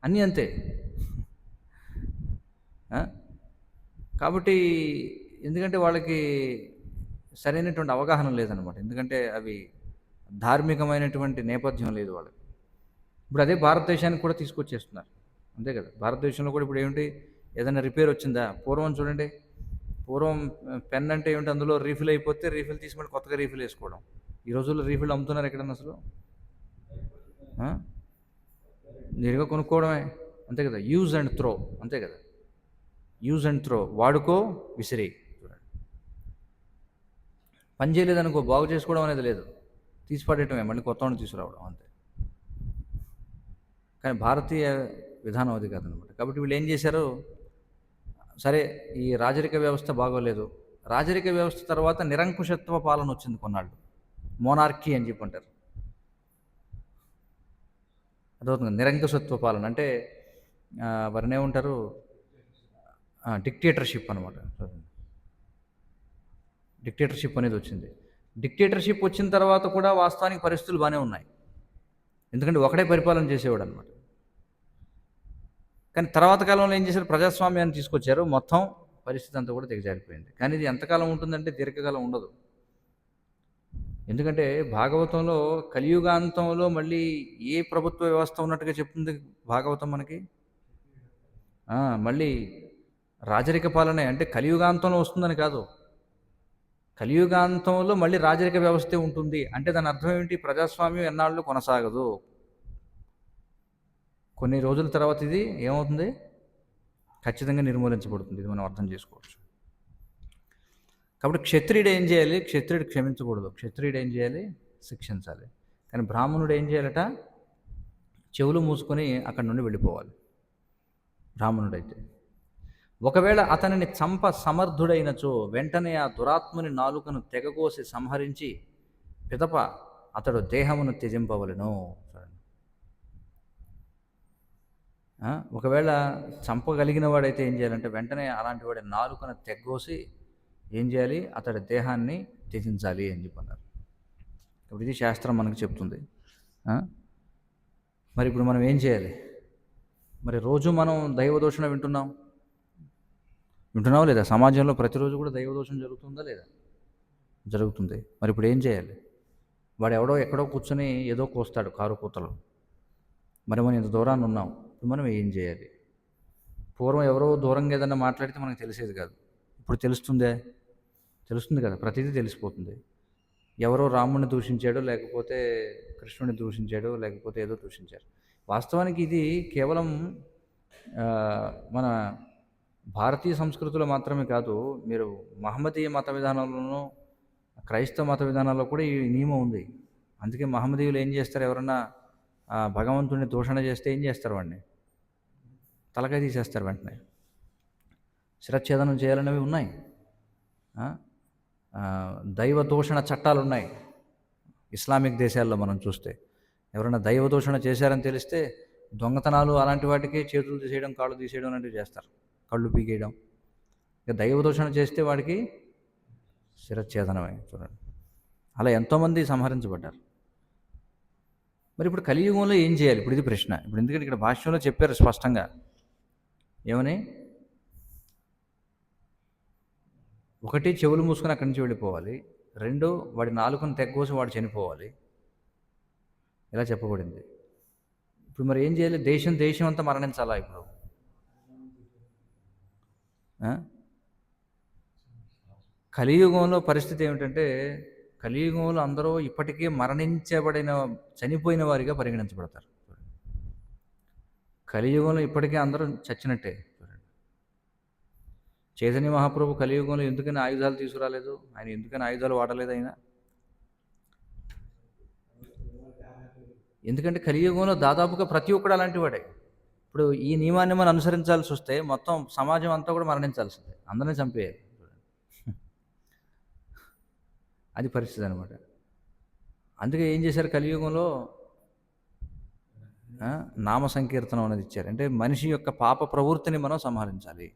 [SPEAKER 1] అన్నీ అంతే. కాబట్టి ఎందుకంటే వాళ్ళకి సరైనటువంటి అవగాహన లేదనమాట. ఎందుకంటే అవి ధార్మికమైనటువంటి నేపథ్యం లేదు వాళ్ళకి. ఇప్పుడు అదే భారతదేశానికి కూడా తీసుకొచ్చేస్తున్నారు, అంతే కదా. భారతదేశంలో కూడా ఇప్పుడు ఏమిటి, ఏదైనా రిపేర్ వచ్చిందా, పూర్వం చూడండి, పూర్వం పెన్ అంటే ఏమిటి, అందులో రీఫిల్ అయిపోతే రీఫిల్ తీసుకొని కొత్తగా రీఫిల్ వేసుకోవడం. ఈ రోజుల్లో రీఫిల్ అమ్ముతున్నారు ఎక్కడన్నా అసలు? నేరుగా కొనుక్కోవడమే, అంతే కదా. యూజ్ అండ్ త్రో, అంతే కదా. యూజ్ అండ్ త్రో, వాడుకో, విసిరి. పని చేయలేదనుకో, బాగు చేసుకోవడం అనేది లేదు, తీసి పడేయటమే, మళ్ళీ కొత్త వాడిని తీసుకురావడం, అంతే. కానీ భారతీయ విధానం అది కాదనమాట. కాబట్టి వీళ్ళు ఏం చేశారు, సరే ఈ రాజరిక వ్యవస్థ బాగోలేదు, రాజరిక వ్యవస్థ తర్వాత నిరంకుశత్వ పాలన వచ్చింది కొన్నాళ్ళు, మోనార్కీ అని చెప్పి అంటారు. అదవుతుంది నిరంకుశత్వ పాలన అంటే వారిని ఏమంటారు, డిక్టేటర్షిప్ అనమాట. డిక్టేటర్షిప్ అనేది వచ్చింది. డిక్టేటర్షిప్ వచ్చిన తర్వాత కూడా వాస్తవానికి పరిస్థితులు బాగానే ఉన్నాయి, ఎందుకంటే ఒకడే పరిపాలన చేసేవాడు అనమాట. కానీ తర్వాత కాలంలో ఏం చేశారు, ప్రజాస్వామ్యాన్ని తీసుకొచ్చారు, మొత్తం పరిస్థితి అంతా కూడా దిగజారిపోయింది. కానీ ఇది ఎంతకాలం ఉంటుందంటే దీర్ఘకాలం ఉండదు. ఎందుకంటే భాగవతంలో కలియుగాంతంలో మళ్ళీ ఏ ప్రభుత్వ వ్యవస్థ ఉన్నట్టుగా చెప్తుంది భాగవతం మనకి. మళ్ళీ రాజరిక పాలనే, అంటే కలియుగాంతంలో వస్తుందని కాదు, కలియుగాంతంలో మళ్ళీ రాజరిక వ్యవస్థే ఉంటుంది. అంటే దాని అర్థం ఏమిటి, ప్రజాస్వామ్యం ఎన్నాళ్ళు కొనసాగదు, కొన్ని రోజుల తర్వాత ఇది ఏమవుతుంది, ఖచ్చితంగా నిర్మూలించబడుతుంది. ఇది మనం అర్థం చేసుకోవచ్చు. కాబట్టి క్షత్రియుడు ఏం చేయాలి, క్షత్రియుడు క్షమించకూడదు, క్షత్రియుడు ఏం చేయాలి, శిక్షించాలి. కానీ బ్రాహ్మణుడు ఏం చేయాలట, చెవులు మూసుకొని అక్కడి నుండి వెళ్ళిపోవాలి. బ్రాహ్మణుడైతే ఒకవేళ అతనిని చంప సమర్థుడైనచో వెంటనే ఆ దురాత్ముని నాలుకను తెగకోసి సంహరించి పిదప అతడు దేహమును త్యజింపవలెను. ఒకవేళ చంపగలిగిన వాడైతే ఏం చేయాలంటే వెంటనే అలాంటి వాడి నాలుకను తెగ్గోసి ఏం చేయాలి, అతడి దేహాన్ని త్యజించాలి అని చెప్పన్నారు. ఇప్పుడు ఇది శాస్త్రం మనకు చెప్తుంది. మరి ఇప్పుడు మనం ఏం చేయాలి, మరి రోజు మనం దైవదూషణ వింటున్నాం లేదా, సమాజంలో ప్రతిరోజు కూడా దైవదోషం జరుగుతుందా లేదా, జరుగుతుంది. మరి ఇప్పుడు ఏం చేయాలి, వాడు ఎవడో ఎక్కడో కూర్చొని ఏదో కోస్తాడు కారు కూతలు, మరి మనం ఇంత దూరాన్ని ఉన్నాం, ఇప్పుడు మనం ఏం చేయాలి. పూర్వం ఎవరో దూరంగా ఏదన్నా మాట్లాడితే మనకు తెలిసేది కాదు, ఇప్పుడు తెలుస్తుంది కదా, ప్రతిదీ తెలిసిపోతుంది. ఎవరో రాముడిని దూషించాడు, లేకపోతే కృష్ణుడిని దూషించాడు, లేకపోతే ఏదో దూషించారు. వాస్తవానికి ఇది కేవలం మన భారతీయ సంస్కృతిలో మాత్రమే కాదు, మీరు మహమ్మదీయ మత విధానంలోనూ క్రైస్తవ మత విధానాల్లో కూడా ఈ నియమం ఉంది. అందుకే మహమ్మదీయులు ఏం చేస్తారు, ఎవరన్నా భగవంతుడిని దూషణ చేస్తే ఏం చేస్తారు, వాడిని తలకాయ తీసేస్తారు, వెంటనే శిరచ్ఛేదనం చేయాలనేవి ఉన్నాయి. దైవ దూషణ చట్టాలు ఉన్నాయి ఇస్లామిక్ దేశాల్లో. మనం చూస్తే ఎవరైనా దైవ దూషణ చేశారని తెలిస్తే దొంగతనాలు అలాంటి వాటికి చేతులు తీసేయడం, కాళ్ళు తీసేయడం లాంటివి చేస్తారు, కళ్ళు పీకేయడం. ఇక దైవ దూషణ చేస్తే వాడికి శిరచ్ఛేదనమే. చూడండి, అలా ఎంతోమంది సంహరించబడ్డారు. మరి ఇప్పుడు కలియుగంలో ఏం చేయాలి, ఇప్పుడు ఇది ప్రశ్న. ఇప్పుడు ఎందుకంటే ఇక్కడ భాష్యంలో చెప్పారు స్పష్టంగా, ఏమని, ఒకటి చెవులు మూసుకొని అక్కడి నుంచి వెళ్ళిపోవాలి, రెండు వాడి నాలుకను తెగ్గోసి వాడు చనిపోవాలి, ఇలా చెప్పబడింది. ఇప్పుడు మరి ఏం చేయాలి, దేశం అంతా మరణించాలా ఇప్పుడు? కలియుగంలో పరిస్థితి ఏమిటంటే, కలియుగంలో అందరూ ఇప్పటికే చనిపోయిన వారిగా పరిగణించబడతారు. కలియుగంలో ఇప్పటికే అందరూ చచ్చినట్టే. చైతన్య మహాప్రభు కలియుగంలో ఎందుకని ఆయుధాలు తీసుకురాలేదు, ఆయన ఎందుకని ఆయుధాలు వాడలేదు ఆయన? ఎందుకంటే కలియుగంలో దాదాపుగా ప్రతి ఒక్కడు అలాంటి వాడే. ఇప్పుడు ఈ నియమాన్ని మనం అనుసరించాల్సి వస్తే మొత్తం సమాజం అంతా కూడా మరణించాల్సిందే, అందరినీ చంపేయాలి. అది పరిస్థితి అనమాట. అందుకే ఏం చేశారు కలియుగంలో, నామ సంకీర్తనం అనేది ఇచ్చారు. అంటే మనిషి యొక్క పాప ప్రవృత్తిని మనం సంహరించాలి.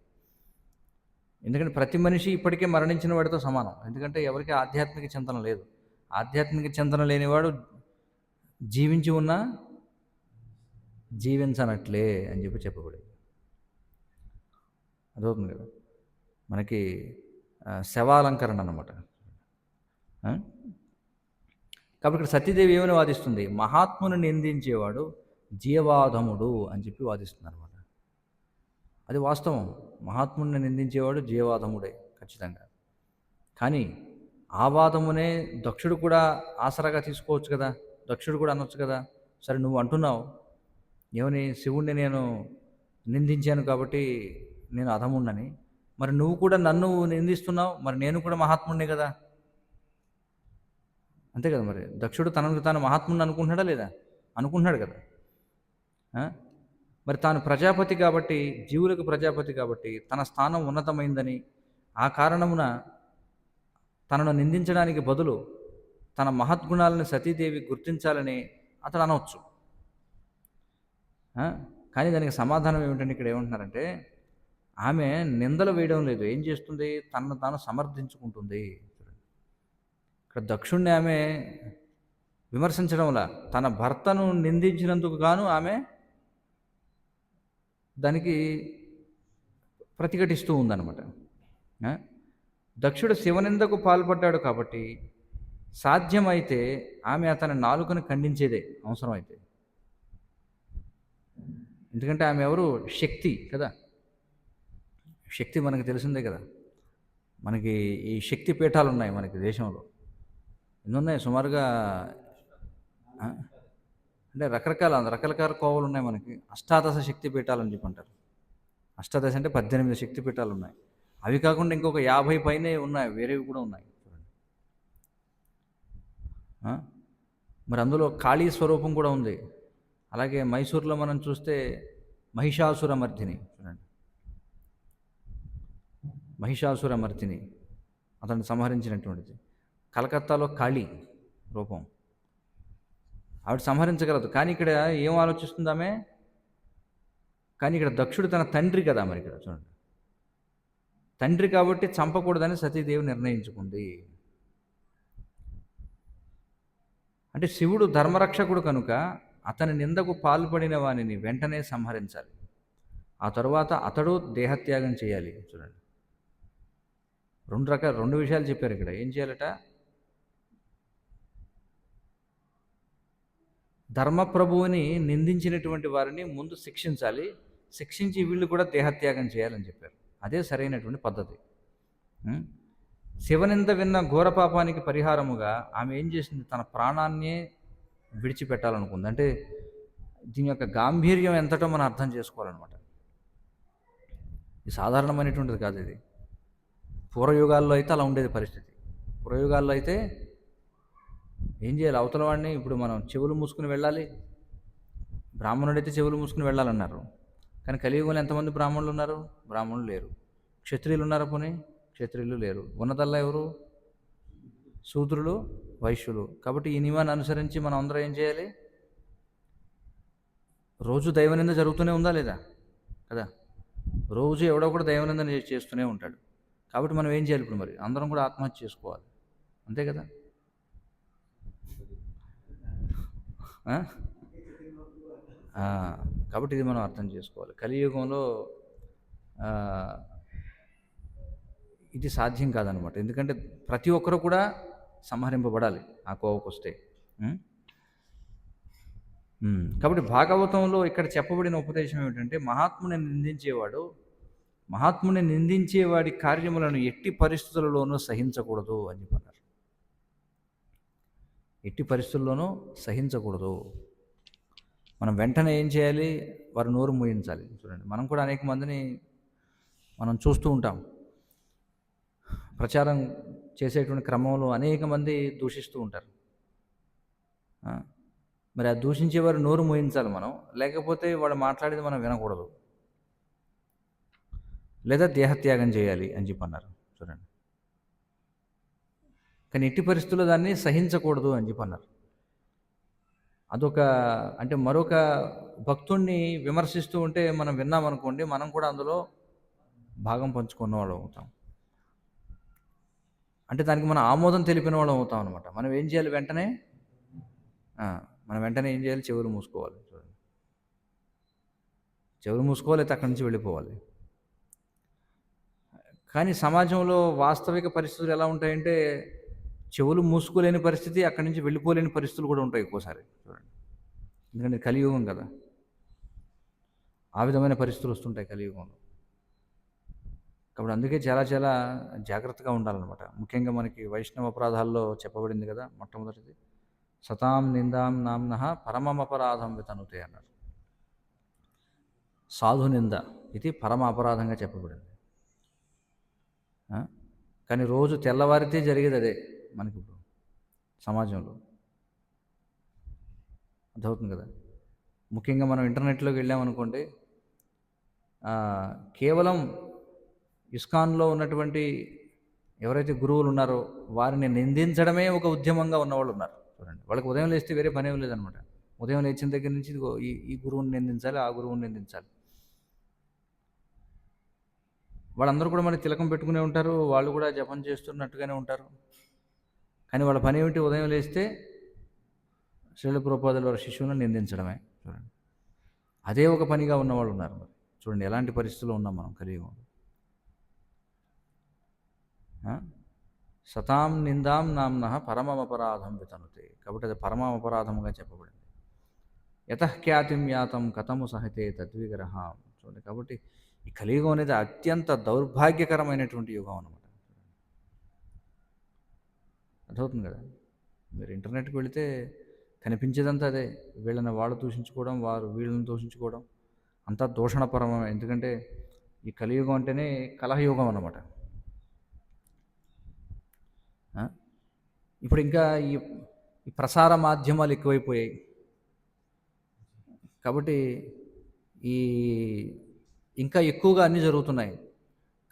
[SPEAKER 1] ఎందుకంటే ప్రతి మనిషి ఇప్పటికే మరణించిన వాడితో సమానం. ఎందుకంటే ఎవరికి ఆధ్యాత్మిక చింతన లేదు. ఆధ్యాత్మిక చింతన లేనివాడు జీవించి ఉన్నా జీవించనట్లే అని చెప్పబడింది. అదవుతుంది కదా మనకి శవాలంకరణ అన్నమాట. కాబట్టి ఇక్కడ సతీదేవి ఏమని వాదిస్తుంది? మహాత్ముని నిందించేవాడు జీవాధముడు అని చెప్పి వాదిస్తుంది అనమాట. అది వాస్తవం. మహాత్ముని నిందించేవాడు జీవాధముడే ఖచ్చితంగా. కానీ ఆ వాదమునే దక్షుడు కూడా ఆసరాగా తీసుకోవచ్చు కదా. దక్షుడు కూడా అనొచ్చు కదా, సరే నువ్వు అంటున్నావు ఏమని, శివుణ్ణి నేను నిందించాను కాబట్టి నేను అధముణ్ణని, మరి నువ్వు కూడా నన్ను నిందిస్తున్నావు, మరి నేను కూడా మహాత్ముడిని కదా. అంతే కదా. మరి దక్షుడు తనకు తాను మహాత్ముడిని అనుకుంటున్నాడా లేదా? అనుకుంటున్నాడు కదా. మరి తాను ప్రజాపతి కాబట్టి, జీవులకు ప్రజాపతి కాబట్టి తన స్థానం ఉన్నతమైందని, ఆ కారణమున తనను నిందించడానికి బదులు తన మహద్గుణాలను సతీదేవి గుర్తించాలని అతడు అనవచ్చు. కానీ దానికి సమాధానం ఏమిటంటే ఇక్కడ ఏమంటున్నారంటే, ఆమె నిందలు వేయడం లేదు, ఏం చేస్తుంది, తనను తాను సమర్థించుకుంటుంది. ఇక్కడ దక్షుణ్ణి ఆమె విమర్శించడంలా తన భర్తను నిందించినందుకు గాను ఆమె దానికి ప్రతిఘటిస్తూ ఉందన్నమాట. దక్షుడు శివనిందకు పాల్పడ్డాడు కాబట్టి సాధ్యమైతే ఆమె అతని నాలుకను ఖండించేదే అవసరమైతే. ఎందుకంటే ఆమె ఎవరు? శక్తి కదా. శక్తి మనకు తెలిసిందే కదా. మనకి ఈ శక్తి పీఠాలు ఉన్నాయి మనకి దేశంలో. ఎన్ని ఉన్నాయి సుమారుగా, అంటే రకరకాల కోవలు ఉన్నాయి మనకి. అష్టాదశ శక్తి పీఠాలు అని చెప్పి అంటారు. అష్టాదశ అంటే 18 శక్తి పీఠాలు ఉన్నాయి. అవి కాకుండా ఇంకొక 50 పైనే ఉన్నాయి, వేరేవి కూడా ఉన్నాయి. మరి అందులో కాళీ స్వరూపం కూడా ఉంది. అలాగే మైసూర్లో మనం చూస్తే మహిషాసుర మర్దిని చూడండి. మహిషాసుర మర్దిని అతన్ని సంహరించినటువంటిది. కలకత్తాలో కాళీ రూపం, ఆవిడ సంహరించగలదు. కానీ ఇక్కడ ఏం ఆలోచిస్తుంది ఆమె? కానీ ఇక్కడ దక్షుడు తన తండ్రి కదా. మరి ఇక్కడ చూడండి, తండ్రి కాబట్టి చంపకూడదని సతీదేవి నిర్ణయించుకుంది. అంటే శివుడు ధర్మరక్షకుడు కనుక అతని నిందకు పాల్పడిన వానిని వెంటనే సంహరించాలి. ఆ తరువాత అతడు దేహత్యాగం చేయాలి. చూడండి, రెండు విషయాలు చెప్పారు ఇక్కడ. ఏం చేయాలట? ధర్మప్రభువుని నిందించినటువంటి వారిని ముందు శిక్షించాలి, శిక్షించి వీళ్ళు కూడా దేహత్యాగం చేయాలని చెప్పారు. అదే సరైనటువంటి పద్ధతి. శివనింద విన్న ఘోరపాపానికి పరిహారముగా ఆమె ఏం చేసింది? తన ప్రాణాన్నే విడిచిపెట్టాలనుకుంది. అంటే దీని యొక్క గాంభీర్యం ఎంతటో మనం అర్థం చేసుకోవాలన్నమాట. ఇది సాధారణమైనటువంటిది కాదు. ఇది పూర్వయుగాల్లో అయితే అలా ఉండేది పరిస్థితి. పూర్వయుగాల్లో అయితే ఏం చేయాలి? అవతల వాడిని ఇప్పుడు మనం చెవులు మూసుకుని వెళ్ళాలి. బ్రాహ్మణుడైతే చెవులు మూసుకుని వెళ్ళాలన్నారు. కానీ కలియుగంలో ఎంతమంది బ్రాహ్మణులు ఉన్నారు? బ్రాహ్మణులు లేరు. క్షత్రియులు ఉన్నారా? పోనీ క్షత్రియులు లేరు. ఉన్నదల్లా ఎవరు? శూద్రులు, వైశ్యులు. కాబట్టి ఈ నియమాన్ని అనుసరించి మనం అందరం ఏం చేయాలి? రోజు దైవనింద జరుగుతూనే ఉందా లేదా? కదా. రోజు ఎవడో కూడా దైవనింద చేస్తూనే ఉంటాడు. కాబట్టి మనం ఏం చేయాలి? ఇప్పుడు మరి అందరం కూడా ఆత్మహత్య చేసుకోవాలి, అంతే కదా. కాబట్టి ఇది మనం అర్థం చేసుకోవాలి. కలియుగంలో ఇది సాధ్యం కాదనమాట. ఎందుకంటే ప్రతి ఒక్కరు కూడా సంహరింపబడాలి ఆ కోవకు వస్తే. కాబట్టి భాగవతంలో ఇక్కడ చెప్పబడిన ఉపదేశం ఏమిటంటే, మహాత్ముని నిందించేవాడి కార్యములను ఎట్టి పరిస్థితులలోనూ సహించకూడదు అని చెప్పారు. ఎట్టి పరిస్థితుల్లోనూ సహించకూడదు. మనం వెంటనే ఏం చేయాలి? వారి నోరు మూయించాలి. చూడండి, మనం కూడా అనేక మందిని మనం చూస్తూ ఉంటాం. ప్రచారం చేసేటువంటి క్రమంలో అనేక మంది దూషిస్తూ ఉంటారు. మరి ఆ దూషించేవారు నోరు మూయించాలి మనం, లేకపోతే వాడు మాట్లాడేది మనం వినకూడదు, లేదా దేహత్యాగం చేయాలి అని చెప్పి అన్నారు. చూడండి, కానీ ఎట్టి పరిస్థితుల్లో దాన్ని సహించకూడదు అని చెప్పి అన్నారు. అదొక అంటే మరొక భక్తుణ్ణి విమర్శిస్తూ ఉంటే మనం విన్నామనుకోండి, మనం కూడా అందులో భాగం పంచుకున్న వాళ్ళం అవుతాం. అంటే దానికి మనం ఆమోదం తెలిపిన వాళ్ళం అవుతాం అనమాట. మనం ఏం చేయాలి? వెంటనే మనం వెంటనే ఏం చేయాలి? చెవులు మూసుకోవాలి. చూడండి, చెవులు మూసుకోవాలి, అయితే అక్కడి నుంచి వెళ్ళిపోవాలి. కానీ సమాజంలో వాస్తవిక పరిస్థితులు ఎలా ఉంటాయంటే, చెవులు మూసుకోలేని పరిస్థితి, అక్కడి నుంచి వెళ్ళిపోలేని పరిస్థితులు కూడా ఉంటాయి ఒక్కోసారి. చూడండి, ఎందుకంటే కలియుగం కదా, ఆ విధమైన పరిస్థితులు వస్తుంటాయి కలియుగంలో. కాబట్టి అందుకే చాలా చాలా జాగ్రత్తగా ఉండాలన్నమాట. ముఖ్యంగా మనకి వైష్ణవ అపరాధాల్లో చెప్పబడింది కదా, మొట్టమొదటిది సతాం నిందాం నామ్నః పరమమపరాధం వితనుతే అన్నారు. సాధు నింద ఇది పరమ అపరాధంగా చెప్పబడింది. కానీ రోజు తెల్లవారితే జరిగేది అదే మనకి ఇప్పుడు సమాజంలో. అర్థమవుతుంది కదా. ముఖ్యంగా మనం ఇంటర్నెట్లోకి వెళ్ళామనుకోండి, కేవలం ఇస్కాన్లో ఉన్నటువంటి ఎవరైతే గురువులు ఉన్నారో వారిని నిందించడమే ఒక ఉద్యమంగా ఉన్నవాళ్ళు ఉన్నారు. చూడండి, వాళ్ళకి ఉదయం లేస్తే వేరే పని ఏం లేదనమాట. ఉదయం లేచిన దగ్గర నుంచి ఇదిగో ఈ గురువుని నిందించాలి, ఆ గురువుని నిందించాలి. వాళ్ళందరూ కూడా మరి తిలకం పెట్టుకునే ఉంటారు, వాళ్ళు కూడా జపం చేస్తున్నట్టుగానే ఉంటారు. కానీ వాళ్ళ పని ఏమిటి? ఉదయం లేస్తే శ్రీల ప్రభుపాదుల వారి శిష్యులను నిందించడమే. చూడండి, అదే ఒక పనిగా ఉన్నవాళ్ళు ఉన్నారు. మరి చూడండి ఎలాంటి పరిస్థితుల్లో ఉన్నాం మనం కలియుగం. సతాం నిందాం నామ్నః పరమమపరాధం వితనుతే. కాబట్టి అది పరమమపరాధముగా చెప్పబడింది. యతః ఖ్యాతిం యాతం కథము సహితే తద్విగ్రహం. చూడండి, కాబట్టి ఈ కలియుగం అనేది అత్యంత దౌర్భాగ్యకరమైనటువంటి యుగం అన్నమాట. అర్థమవుతుంది కదా. మీరు ఇంటర్నెట్కి వెళితే కనిపించేదంతా అదే. వీళ్ళని వాళ్ళు దూషించుకోవడం, వారు వీళ్ళని దూషించుకోవడం, అంతా దూషణపరమే. ఎందుకంటే ఈ కలియుగం అంటేనే కలహయుగం అన్నమాట. ఇప్పుడు ఇంకా ఈ ప్రసార మాధ్యమాలు ఎక్కువైపోయాయి. కాబట్టి ఈ ఇంకా ఎక్కువగా అన్నీ జరుగుతున్నాయి.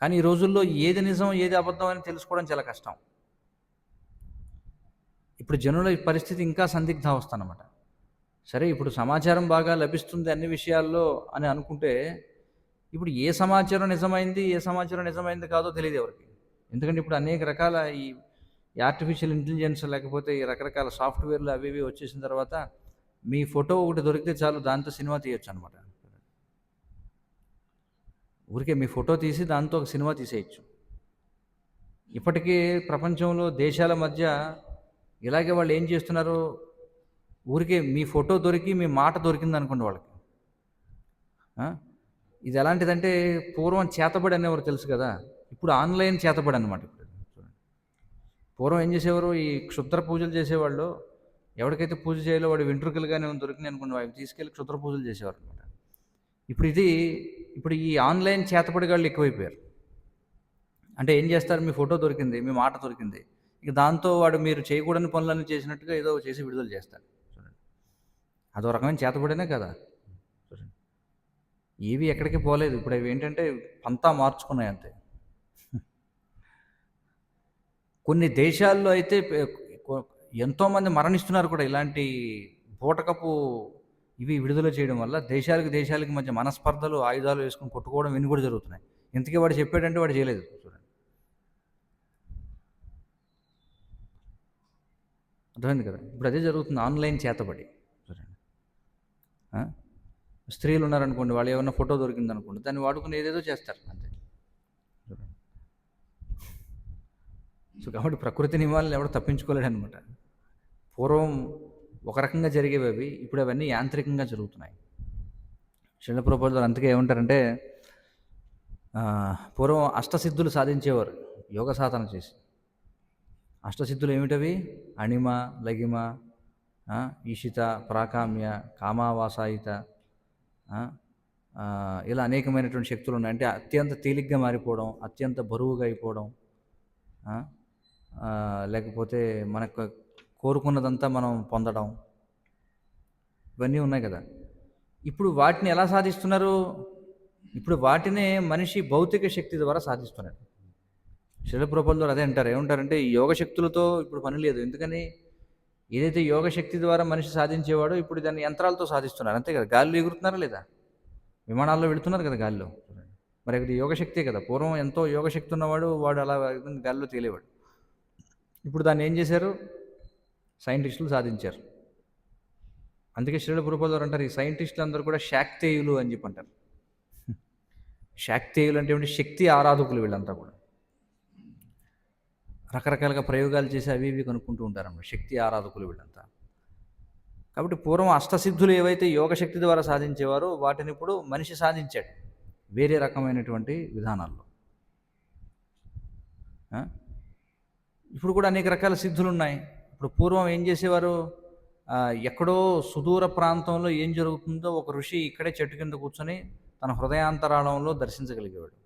[SPEAKER 1] కానీ ఈ రోజుల్లో ఏది నిజం ఏది అబద్ధం అని తెలుసుకోవడం చాలా కష్టం. ఇప్పుడు జనుల పరిస్థితి ఇంకా సందిగ్ధావస్థ అన్నమాట. సరే, ఇప్పుడు సమాచారం బాగా లభిస్తుంది అన్ని విషయాల్లో అని అనుకుంటే, ఇప్పుడు ఏ సమాచారం నిజమైంది, ఏ సమాచారం నిజమైంది కాదో తెలియదు ఎవరికి. ఎందుకంటే ఇప్పుడు అనేక రకాల ఈ ఆర్టిఫిషియల్ ఇంటెలిజెన్స్, లేకపోతే ఈ రకరకాల సాఫ్ట్వేర్లు అవి ఇవి వచ్చేసిన తర్వాత మీ ఫోటో ఒకటి దొరికితే చాలు, దాంతో సినిమా తీయొచ్చు అనమాట. ఊరికే మీ ఫోటో తీసి దాంతో ఒక సినిమా తీసేయచ్చు. ఇప్పటికీ ప్రపంచంలో దేశాల మధ్య ఇలాగే వాళ్ళు ఏం చేస్తున్నారు, ఊరికే మీ ఫోటో దొరికి మీ మాట దొరికింది అనుకోండి వాళ్ళకి. ఇది ఎలాంటిదంటే పూర్వం చేతబడి అనేవారు తెలుసు కదా, ఇప్పుడు ఆన్లైన్ చేతబడి అనమాట. ఇప్పుడు పూర్వం ఏం చేసేవారు, ఈ క్షుద్ర పూజలు చేసేవాళ్ళు, ఎవరికైతే పూజ చేయాలో వాడి వెంట్రుకలు కానీ దొరికినాయి అనుకోండి, అవి తీసుకెళ్ళి క్షుద్ర పూజలు చేసేవారు అనమాట. ఇప్పుడు ఈ ఆన్లైన్ చేతబడిగాళ్ళు ఎక్కువైపోయారు. అంటే ఏం చేస్తారు, మీ ఫోటో దొరికింది, మీ మాట దొరికింది, ఇక దాంతో వాడు మీరు చేయకూడని పనులన్నీ చేసినట్టుగా ఏదో చేసి విడుదల చేస్తారు. చూడండి, అదో రకమైన చేతబడినే కదా. చూడండి, ఏవి ఎక్కడికి పోలేదు. ఇప్పుడు అవి ఏంటంటే పంతా మార్చుకున్నాయి అంతే. కొన్ని దేశాల్లో అయితే ఎంతోమంది మరణిస్తున్నారు కూడా ఇలాంటి బూటకపు ఇవి విడుదల చేయడం వల్ల. దేశాలకి మధ్య మనస్పర్ధలు, ఆయుధాలు వేసుకుని కొట్టుకోవడం ఇన్ని కూడా జరుగుతున్నాయి. ఇంతకీ వాడు చెప్పాడంటే వాడు చేయలేదు. చూడండి, అర్థమైంది కదా. ఇప్పుడు అదే జరుగుతుంది, ఆన్లైన్ చేతబడి. చూడండి, స్త్రీలు ఉన్నారనుకోండి, వాళ్ళు ఏమన్నా ఫోటో దొరికింది అనుకోండి, దాన్ని వాడుకుని ఏదేదో చేస్తారు అంతే. చూడండి, సో కాబట్టి ప్రకృతి నియమాలను ఎవరు తప్పించుకోలేడు అనమాట. పూర్వం ఒక రకంగా జరిగేవి అవి, ఇప్పుడు అవన్నీ యాంత్రికంగా జరుగుతున్నాయి. శ్రీల ప్రభుపాదులు అందుకే ఏమంటారంటే, పూర్వం అష్టసిద్ధులు సాధించేవారు యోగ సాధన చేసి. అష్టసిద్ధులు ఏమిటవి? అణిమ, లగిమ, ఈషిత, ప్రాకామ్య, కామావాసాయిత, ఇలా అనేకమైనటువంటి శక్తులు ఉన్నాయి. అంటే అత్యంత తేలిగ్గా మారిపోవడం, అత్యంత బరువుగా అయిపోవడం, లేకపోతే మనకు కోరుకున్నదంతా మనం పొందడం, ఇవన్నీ ఉన్నాయి కదా. ఇప్పుడు వాటిని ఎలా సాధిస్తున్నారు? ఇప్పుడు వాటినే మనిషి భౌతిక శక్తి ద్వారా సాధిస్తున్నాడు. శ్రీల ప్రభుపాదులు అదే అంటారు. ఏమంటారంటే, ఈ యోగ శక్తులతో ఇప్పుడు పని లేదు. ఎందుకని? ఏదైతే యోగ శక్తి ద్వారా మనిషి సాధించేవాడో ఇప్పుడు దాన్ని యంత్రాలతో సాధిస్తున్నారు. అంతే కదా. గాలిలో ఎగురుతున్నారా లేదా? విమానాల్లో వెళుతున్నారు కదా గాలిలో. మరి అది యోగశక్తే కదా. పూర్వం ఎంతో యోగశక్తి ఉన్నవాడు వాడు అలా గాలిలో తేలేవాడు. ఇప్పుడు దాన్ని ఏం చేశారు? సైంటిస్టులు సాధించారు. అందుకే శ్రీల ప్రభుపాదులు వారు అంటారు, ఈ సైంటిస్టులు అందరూ కూడా శాక్తేయులు అని చెప్పి అంటారు. శాక్తేయులు అంటే ఏమిటి? శక్తి ఆరాధకులు వీళ్ళంతా కూడా. రకరకాలుగా ప్రయోగాలు చేసి అవి ఇవి కనుక్కుంటూ ఉంటారన్నమాట. శక్తి ఆరాధకులు వీళ్ళంతా. కాబట్టి పూర్వం అష్టసిద్ధులు ఏవైతే యోగశక్తి ద్వారా సాధించేవారో వాటిని ఇప్పుడు మనిషి సాధించాడు వేరే రకమైనటువంటి విధానాల్లో. ఆ? ఇప్పుడు కూడా అనేక రకాల సిద్ధులు ఉన్నాయి. ఇప్పుడు పూర్వం ఏం చేసేవారు? ఎక్కడో సుదూర ప్రాంతంలో ఏం జరుగుతుందో ఒక ఋషి ఇక్కడే చెట్టు కింద కూర్చొని తన హృదయాంతరాళంలో దర్శించగలిగేవాడు.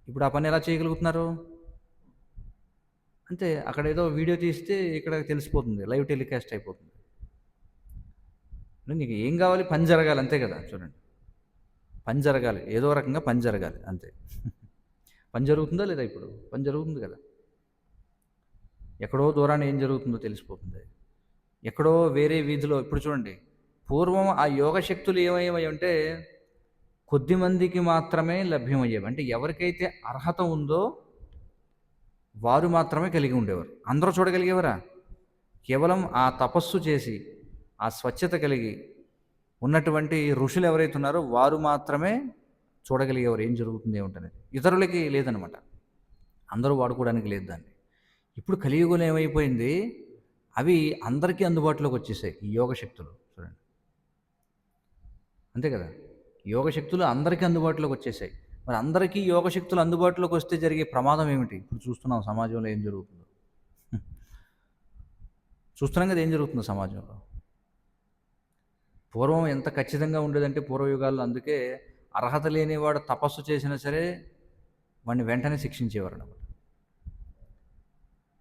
[SPEAKER 1] ఇప్పుడు ఆ పని ఎలా చేయగలుగుతున్నారు? అంతే, అక్కడ ఏదో వీడియో తీస్తే ఇక్కడ తెలిసిపోతుంది, లైవ్ టెలికాస్ట్ అయిపోతుంది. నీకు ఏం కావాలి? పని జరగాలి, అంతే కదా. చూడండి, పని జరగాలి, ఏదో రకంగా పని జరగాలి, అంతే. పని జరుగుతుందా లేదా? ఇప్పుడు పని జరుగుతుంది కదా. ఎక్కడో దూరాన్ని ఏం జరుగుతుందో తెలిసిపోతుంది. ఎక్కడో వేరే వీధిలో. ఇప్పుడు చూడండి, పూర్వం ఆ యోగ శక్తులు ఏమయ్యాయి అంటే కొద్ది మందికి మాత్రమే లభ్యమయ్యేవి. అంటే ఎవరికైతే అర్హత ఉందో వారు మాత్రమే కలిగి ఉండేవారు. అందరూ చూడగలిగేవారా? కేవలం ఆ తపస్సు చేసి ఆ స్వచ్ఛత కలిగి ఉన్నటువంటి ఋషులు ఎవరైతే ఉన్నారో వారు మాత్రమే చూడగలిగేవారు ఏం జరుగుతుంది ఏమిటనేది. ఇతరులకి లేదనమాట, అందరూ వాడుకోవడానికి లేదు దాన్ని. ఇప్పుడు కలియుగంలో ఏమైపోయింది? అవి అందరికీ అందుబాటులోకి వచ్చేసాయి ఈ యోగ శక్తులు. చూడండి, అంతే కదా. యోగ శక్తులు అందరికీ అందుబాటులోకి వచ్చేసాయి. మరి అందరికీ యోగ శక్తులు అందుబాటులోకి వస్తే జరిగే ప్రమాదం ఏమిటి? ఇప్పుడు చూస్తున్నాం సమాజంలో ఏం జరుగుతుందో. చూస్తున్నాం కదా ఏం జరుగుతుందో సమాజంలో. పూర్వం ఎంత ఖచ్చితంగా ఉండేదంటే పూర్వయుగాల్లో, అందుకే అర్హత లేనివాడు తపస్సు చేసినా సరే వాడిని వెంటనే శిక్షించేవారు అన్నమాట.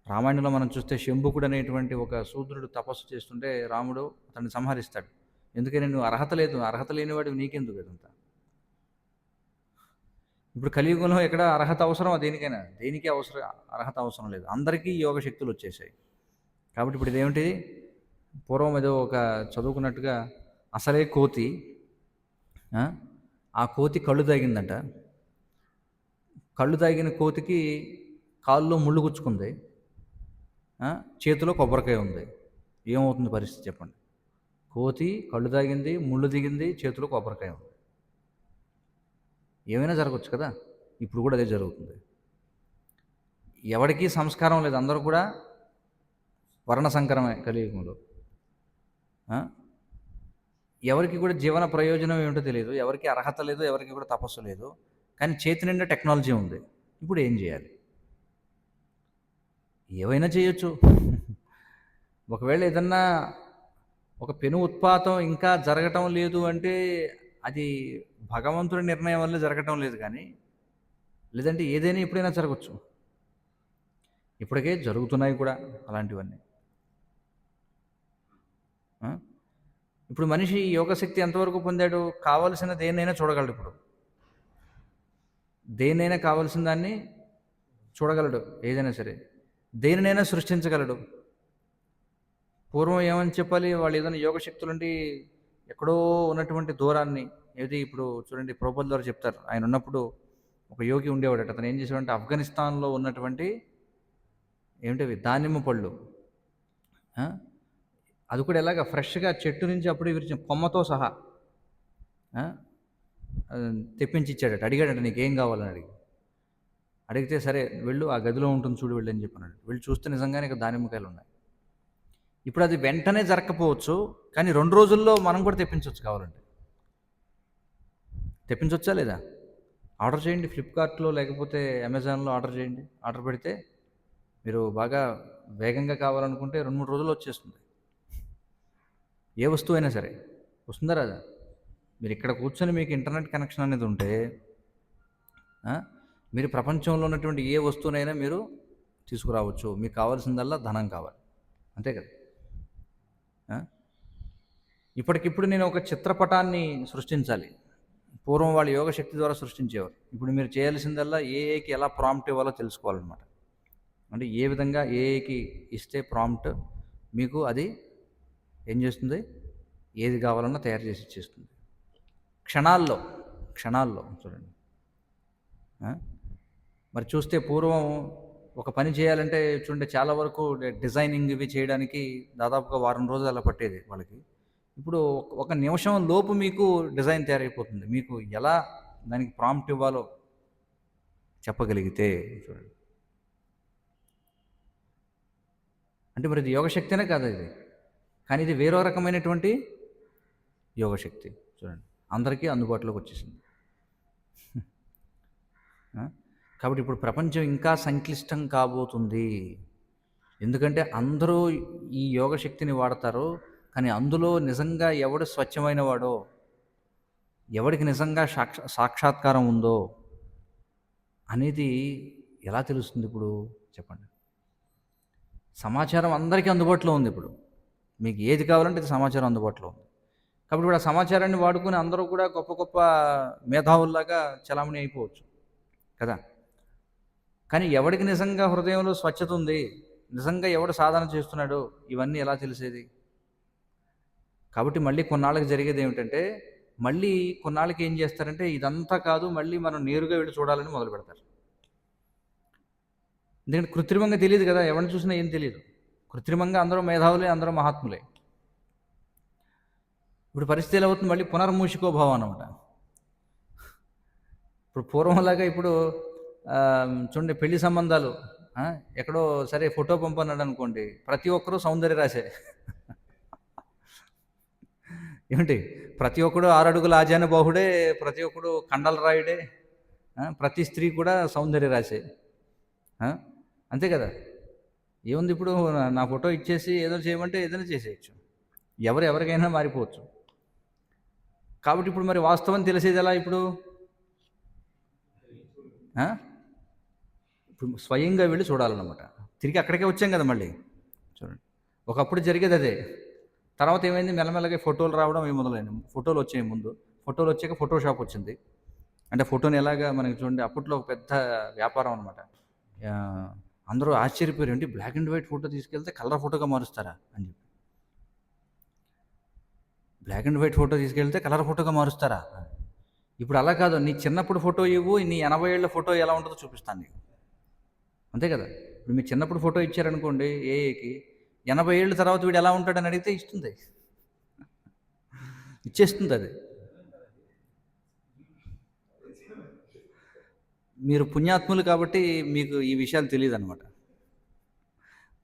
[SPEAKER 1] రామాయణంలో మనం చూస్తే శంభుకుడు అనేటువంటి ఒక శూద్రుడు తపస్సు చేస్తుంటే రాముడు అతన్ని సంహరిస్తాడు. ఎందుకని? నువ్వు అర్హత లేదు, అర్హత లేనివాడు నీకెందుకు అదంతా. ఇప్పుడు కలియుగంలో ఎక్కడ అర్హత అవసరం? దేనికైనా దేనికి అవసరం, అర్హత అవసరం లేదు, అందరికీ యోగ శక్తులు వచ్చేసాయి. కాబట్టి ఇప్పుడు ఇదేమిటి? పూర్వం ఏదో ఒక చదువుకున్నట్టుగా అసలే కోతి, ఆ కోతి కళ్ళు తాగిందంట. కళ్ళు తాగిన కోతికి కాల్లో ముళ్ళు గుచ్చుకుంది, చేతిలో కొబ్బరికాయ ఉంది. ఏమవుతుంది పరిస్థితి చెప్పండి? కోతి కళ్ళు తాగింది, ముళ్ళు దిగింది, చేతిలో కొబ్బరికాయ ఉంది. ఏమైనా జరగవచ్చు కదా. ఇప్పుడు కూడా అదే జరుగుతుంది. ఎవరికీ సంస్కారం లేదు, అందరూ కూడా వర్ణ సంకరమే కలియుగంలో. ఎవరికి కూడా జీవన ప్రయోజనం ఏమిటో తెలియదు, ఎవరికి అర్హత లేదు, ఎవరికి కూడా తపస్సు లేదు, కానీ చేతి నిండా టెక్నాలజీ ఉంది. ఇప్పుడు ఏం చేయాలి? ఏవైనా చేయొచ్చు. ఒకవేళ ఏదన్నా ఒక పెను ఉత్పాతం ఇంకా జరగటం లేదు అంటే అది భగవంతుడి నిర్ణయం వల్ల జరగటం లేదు, కానీ లేదంటే ఏదైనా ఎప్పుడైనా జరగచ్చు. ఇప్పటికే జరుగుతున్నాయి కూడా అలాంటివన్నీ. ఇప్పుడు మనిషి యోగశక్తి ఎంతవరకు పొందాడు? కావలసిన దేన్నైనా చూడగలడు. ఇప్పుడు దేన్నైనా కావలసిన దాన్ని చూడగలడు, ఏదైనా సరే దేనినైనా సృష్టించగలడు. పూర్వం ఏమని చెప్పాలి? వాళ్ళు ఏదైనా యోగశక్తులుండి ఎక్కడో ఉన్నటువంటి దూరాన్ని, ఏది ఇప్పుడు చూడండి ప్రభుపాదుల ద్వారా చెప్తారు, ఆయన ఉన్నప్పుడు ఒక యోగి ఉండేవాడట. అతను ఏం చేసేవాడంటే ఆఫ్ఘనిస్తాన్లో ఉన్నటువంటి ఏమిటవి దానిమ్మ పళ్ళు, అది కూడా ఎలాగ ఫ్రెష్గా చెట్టు నుంచి అప్పుడే విరిచిన కొమ్మతో సహా తెప్పించి ఇచ్చాడట. అడిగాడట నీకేం కావాలని అడిగితే సరే వెళ్ళు, ఆ గదిలో ఉంటుంది చూడు వెళ్ళి అని చెప్పన్నాడు. వెళ్ళి చూస్తే నిజంగానే ఇక దానిమ్మకాయలు ఉన్నాయి. ఇప్పుడు అది వెంటనే జరగకపోవచ్చు, కానీ 2 రోజుల్లో మనం కూడా తెప్పించవచ్చు. కావాలంటే తెప్పించవచ్చా లేదా? ఆర్డర్ చేయండి ఫ్లిప్కార్ట్లో, లేకపోతే అమెజాన్లో ఆర్డర్ చేయండి. ఆర్డర్ పెడితే మీరు బాగా వేగంగా కావాలనుకుంటే 2-3 రోజుల్లో వచ్చేస్తుంది. ఏ వస్తువు అయినా సరే వస్తుందా రాదా? మీరు ఇక్కడ కూర్చొని మీకు ఇంటర్నెట్ కనెక్షన్ అనేది ఉంటే మీరు ప్రపంచంలో ఉన్నటువంటి ఏ వస్తువునైనా మీరు తీసుకురావచ్చు. మీకు కావాల్సిందల్లా ధనం కావాలి, అంతే కదా. ఇప్పటికిప్పుడు నేను ఒక చిత్రపటాన్ని సృష్టించాలి. పూర్వం వాళ్ళు యోగశక్తి ద్వారా సృష్టించేవారు. ఇప్పుడు మీరు చేయాల్సిందల్లా ఏకి ఎలా ప్రాంప్ట్ ఇవ్వాలో తెలుసుకోవాలన్నమాట. అంటే ఏ విధంగా ఏకి ఇస్తే ప్రాంప్ట్ మీకు అది ఏం చేస్తుంది? ఏది కావాలన్నా తయారు చేసి ఇచ్చేస్తుంది క్షణాల్లో. చూడండి. మరి చూస్తే పూర్వం ఒక పని చేయాలంటే చూడండి, చాలా వరకు డిజైనింగ్ ఇవి చేయడానికి దాదాపుగా వారం రోజులు అలా పట్టేది వాళ్ళకి. ఇప్పుడు ఒక నిమిషం లోపు మీకు డిజైన్ తయారైపోతుంది. మీకు ఎలా దానికి ప్రాంప్ట్ ఇవ్వాలో చెప్పగలిగితే చూడండి. అంటే మరి ఇది యోగశక్తినే కాదు ఇది, కానీ ఇది వేరో రకమైనటువంటి యోగశక్తి. చూడండి, అందరికీ అందుబాటులోకి వచ్చేసింది. కాబట్టి ఇప్పుడు ప్రపంచం ఇంకా సంక్లిష్టం కాబోతుంది. ఎందుకంటే అందరూ ఈ యోగశక్తిని వాడతారు, కానీ అందులో నిజంగా ఎవడు స్వచ్ఛమైన వాడో, ఎవడికి నిజంగా సాక్షాత్కారం ఉందో అనేది ఎలా తెలుస్తుంది ఇప్పుడు చెప్పండి? సమాచారం అందరికీ అందుబాటులో ఉంది. ఇప్పుడు మీకు ఏది కావాలంటే అది సమాచారం అందుబాటులో ఉంది. కాబట్టి ఇప్పుడు ఆ సమాచారాన్ని వాడుకుని అందరూ కూడా గొప్ప గొప్ప మేధావుల్లాగా చలామణి అయిపోవచ్చు కదా. కానీ ఎవడికి నిజంగా హృదయంలో స్వచ్ఛత ఉంది, నిజంగా ఎవడు సాధన చేస్తున్నాడో, ఇవన్నీ ఎలా తెలిసేది? కాబట్టి మళ్ళీ కొన్నాళ్ళకి జరిగేది ఏమిటంటే, మళ్ళీ కొన్నాళ్ళకి ఏం చేస్తారంటే, ఇదంతా కాదు, మళ్ళీ మనం నేరుగా వెళ్ళి చూడాలని మొదలు పెడతారు. ఎందుకంటే కృత్రిమంగా తెలియదు కదా, ఎవరిని చూసినా ఏం తెలియదు. కృత్రిమంగా అందరూ మేధావులే, అందరూ మహాత్ములే. ఇప్పుడు పరిస్థితి ఎలా అవుతుంది? మళ్ళీ పునర్మూషికోభావం అనమాట. ఇప్పుడు పూర్వంలాగా ఇప్పుడు చూడండి, పెళ్లి సంబంధాలు ఎక్కడో సరే ఫోటో పంపన్నాడు అనుకోండి, ప్రతి ఒక్కరూ సౌందర్య రాసే. ఏమిటి, ప్రతి ఒక్కడు 6 అడుగుల ఆజానుబాహుడే, ప్రతి ఒక్కడు కండల రాయుడే, ప్రతి స్త్రీ కూడా సౌందర్య రాసే. అంతే కదా. ఏముంది, ఇప్పుడు నా ఫోటో ఇచ్చేసి ఏదో చేయమంటే ఏదైనా చేసేయచ్చు, ఎవరికైనా మారిపోవచ్చు. కాబట్టి ఇప్పుడు మరి వాస్తవం తెలిసేది ఎలా? ఇప్పుడు స్వయంగా వెళ్ళి చూడాలన్నమాట. తిరిగి అక్కడికే వచ్చాం కదా మళ్ళీ. చూడండి, ఒకప్పుడు జరిగేది అదే. తర్వాత ఏమైంది, మెల్లమెల్లగా ఫోటోలు రావడం ఏమి మొదలైంది. ఫోటోలు వచ్చాయి ముందు, ఫోటోలు వచ్చాక ఫోటోషాప్ వచ్చింది. అంటే ఫోటోని ఎలాగా మనకి చూడండి, అప్పట్లో ఒక పెద్ద వ్యాపారం అనమాట. అందరూ ఆశ్చర్యపోయారు, ఏంటి బ్లాక్ అండ్ వైట్ ఫోటో తీసుకెళ్తే కలర్ ఫోటోగా మారుస్తారా అని చెప్పి. బ్లాక్ అండ్ వైట్ ఫోటో తీసుకెళ్తే కలర్ ఫోటోగా మారుస్తారా? ఇప్పుడు అలా కాదు, నీ చిన్నప్పుడు ఫోటో ఇవ్వు, నీ 80 ఏళ్ళ ఫోటో ఎలా ఉంటుందో చూపిస్తాను నీకు. అంతే కదా. ఇప్పుడు మీ చిన్నప్పుడు ఫోటో ఇచ్చారనుకోండి ఏఏకి, 80 ఏళ్ళ తర్వాత వీడు ఎలా ఉంటాడని అడిగితే ఇస్తుంది, ఇచ్చేస్తుంది అది. మీరు పుణ్యాత్ములు కాబట్టి మీకు ఈ విషయాలు తెలియదు అనమాట.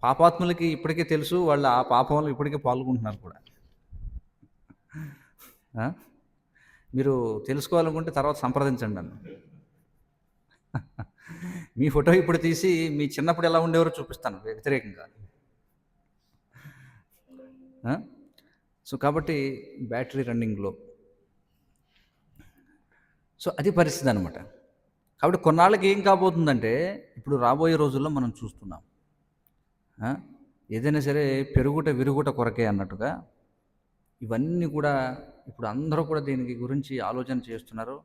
[SPEAKER 1] పాపాత్ములకి ఇప్పటికే తెలుసు, వాళ్ళు ఆ పాపంలో ఇప్పటికే పాల్గొంటున్నారు కూడా. మీరు తెలుసుకోవాలనుకుంటే తర్వాత సంప్రదించండి నన్ను. మీ ఫోటో ఇప్పుడు తీసి మీ చిన్నప్పుడు ఎలా ఉండేవారో చూపిస్తాను వ్యతిరేకంగా. సో కాబట్టి బ్యాటరీ రన్నింగ్లో, సో అది పరిస్థితి అనమాట. కాబట్టి కొన్నాళ్ళకి ఏం కాబోతుందంటే, ఇప్పుడు రాబోయే రోజుల్లో మనం చూస్తున్నాం, ఏదైనా సరే పెరుగుట విరుగుట కొరకే అన్నట్టుగా ఇవన్నీ కూడా ఇప్పుడు అందరూ కూడా దీనికి గురించి ఆలోచన చేస్తున్నారు.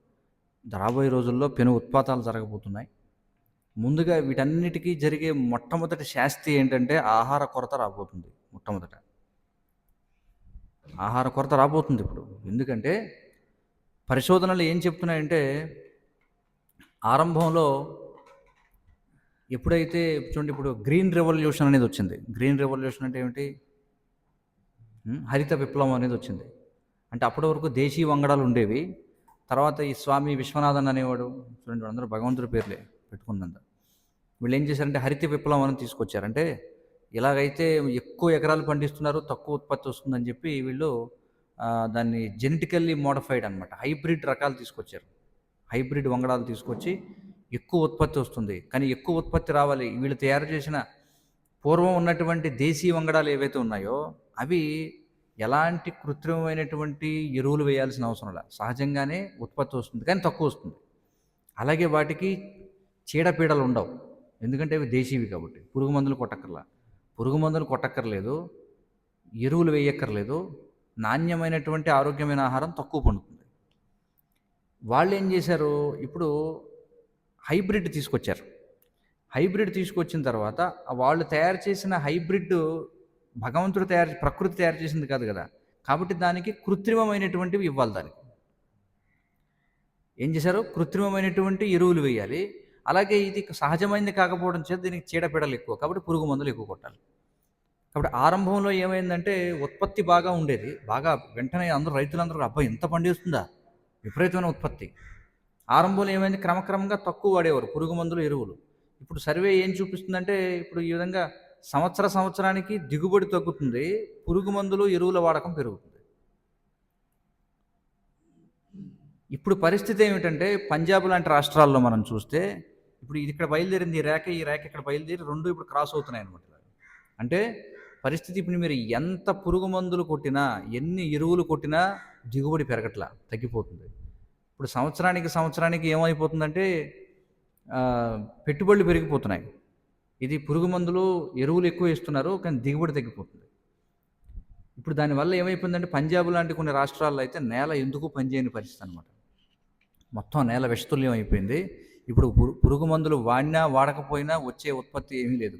[SPEAKER 1] రాబోయే రోజుల్లో పెను ఉత్పాతాలు జరగబోతున్నాయి. ముందుగా వీటన్నిటికీ జరిగే మొట్టమొదటి శాస్తి ఏంటంటే ఆహార కొరత రాబోతుంది. మొట్టమొదట ఆహార కొరత రాబోతుంది ఇప్పుడు. ఎందుకంటే పరిశోధనలు ఏం చెప్తున్నాయంటే, ఆరంభంలో ఎప్పుడైతే చూడండి, ఇప్పుడు గ్రీన్ రెవల్యూషన్ అనేది వచ్చింది. గ్రీన్ రెవల్యూషన్ అంటే ఏమిటి? హరిత విప్లవం అనేది వచ్చింది. అంటే అప్పటి వరకు దేశీ వంగడాలు ఉండేవి. తర్వాత ఈ స్వామి విశ్వనాథన్ అనేవాడు, చూడండి అందరూ భగవంతుడి పేర్లే పెట్టుకుందంట. వీళ్ళు ఏం చేశారంటే హరిత విప్లవం అని తీసుకొచ్చారంటే, ఇలాగైతే ఎక్కువ ఎకరాలు పండిస్తున్నారు, తక్కువ ఉత్పత్తి వస్తుందని చెప్పి వీళ్ళు దాన్ని జెనెటికల్లీ మోడిఫైడ్ అనమాట, హైబ్రిడ్ రకాలు తీసుకొచ్చారు. హైబ్రిడ్ వంగడాలు తీసుకొచ్చి ఎక్కువ ఉత్పత్తి వస్తుంది. కానీ ఎక్కువ ఉత్పత్తి రావాలి, వీళ్ళు తయారు చేసిన పూర్వం ఉన్నటువంటి దేశీ వంగడాలు ఏవైతే ఉన్నాయో అవి ఎలాంటి కృత్రిమమైనటువంటి ఎరువులు వేయాల్సిన అవసరం లేదు, సహజంగానే ఉత్పత్తి వస్తుంది, కానీ తక్కువ వస్తుంది. అలాగే వాటికి చీడపీడలు ఉండవు, ఎందుకంటే అవి దేశీవి కాబట్టి. పురుగు మందులు కొట్టక్కర్లేదు, ఎరువులు వేయక్కర్లేదు, నాణ్యమైనటువంటి ఆరోగ్యమైన ఆహారం తక్కువ పండుతుంది. వాళ్ళు ఏం చేశారు, ఇప్పుడు హైబ్రిడ్ తీసుకొచ్చారు. హైబ్రిడ్ తీసుకొచ్చిన తర్వాత వాళ్ళు తయారు చేసిన హైబ్రిడ్ ప్రకృతి తయారు చేసింది కాదు కదా, కాబట్టి దానికి కృత్రిమమైనటువంటివి ఇవ్వాలి. దానికి ఏం చేశారు, కృత్రిమమైనటువంటి ఎరువులు వేయాలి. అలాగే ఇది సహజమైనది కాకపోవడం చేత దీనికి చీడపీడలు ఎక్కువ, కాబట్టి పురుగు మందులు ఎక్కువ కొట్టాలి. కాబట్టి ఆరంభంలో ఏమైందంటే ఉత్పత్తి బాగా ఉండేది, బాగా వెంటనే అందరూ రైతులందరూ అబ్బాయి ఇంత పండిస్తుందా, విపరీతమైన ఉత్పత్తి. ఆరంభంలో ఏమైంది, క్రమక్రమంగా తక్కువ వాడేవారు పురుగు మందులు, ఎరువులు. ఇప్పుడు సర్వే ఏం చూపిస్తుందంటే ఇప్పుడు ఈ విధంగా సంవత్సరానికి దిగుబడి తగ్గుతుంది, పురుగు మందులు ఎరువుల వాడకం పెరుగుతుంది. ఇప్పుడు పరిస్థితి ఏమిటంటే పంజాబ్ లాంటి రాష్ట్రాల్లో మనం చూస్తే ఇప్పుడు ఇది ఇక్కడ బయలుదేరింది, ఈ రేఖ ఇక్కడ బయలుదేరి రెండు ఇప్పుడు క్రాస్ అవుతున్నాయి అనమాట. అంటే పరిస్థితి ఇప్పుడు మీరు ఎంత పురుగు మందులు కొట్టినా, ఎన్ని ఎరువులు కొట్టినా దిగుబడి పెరగట్లా, తగ్గిపోతుంది. ఇప్పుడు సంవత్సరానికి ఏమైపోతుందంటే పెట్టుబడులు పెరిగిపోతున్నాయి. ఇది పురుగు మందులు ఎరువులు ఎక్కువ ఇస్తున్నారు, కానీ దిగుబడి తగ్గిపోతుంది. ఇప్పుడు దానివల్ల ఏమైపోయిందంటే పంజాబ్ లాంటి కొన్ని రాష్ట్రాల్లో అయితే నేల ఎందుకు పనిచేయని పరిస్థితి అనమాట. మొత్తం నేల విషతుల్యం అయిపోయింది. ఇప్పుడు పురుగు మందులు వాడినా వాడకపోయినా వచ్చే ఉత్పత్తి ఏమీ లేదు.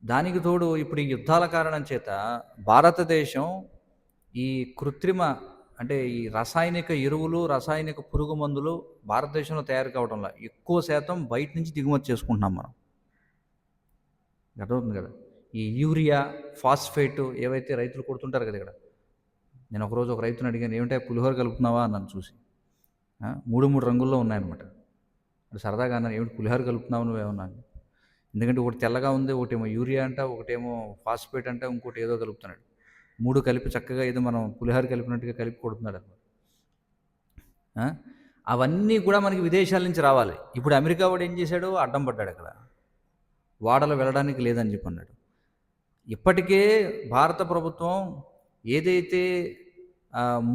[SPEAKER 1] దానికి తోడు ఇప్పుడు ఈ యుద్ధాల కారణం చేత భారతదేశం ఈ కృత్రిమ అంటే ఈ రసాయనిక ఎరువులు, రసాయనిక పురుగు మందులు భారతదేశంలో తయారు కావడంలో ఎక్కువ శాతం బయట నుంచి దిగుమతి చేసుకుంటున్నాం మనం. అర్థమవుతుంది కదా. ఈ యూరియా, ఫాస్ఫేట్ ఏవైతే రైతులు కొడుతుంటారు కదా ఇక్కడ. నేను ఒకరోజు ఒక రైతుని అడిగాను, ఏమిటా పులిహోర కలుపుతున్నావా అన్నాను చూసి. 3 రంగుల్లో ఉన్నాయన్నమాట. అంటే సరదాగా అన్నాను, ఏమిటి పులిహోర కలుపుతున్నావు నువ్వేమన్నా. ఎందుకంటే ఒకటి తెల్లగా ఉంది, ఒకటేమో యూరియా అంట, ఒకటేమో ఫాస్ఫేట్ అంట, ఇంకోటి ఏదో కలుపుతున్నాడు. 3 కలిపి చక్కగా ఏదో మనం పులిహోర కలిపినట్టుగా కలిపి కొడుతున్నాడు అన్నమాట. అవన్నీ కూడా మనకి విదేశాల నుంచి రావాలి. ఇప్పుడు అమెరికా వాడు ఏం చేశాడు, అడ్డం పడ్డాడు. అక్కడ వాడలు వెళ్ళడానికి లేదని చెప్పి అన్నాడు. ఇప్పటికే భారత ప్రభుత్వం ఏదైతే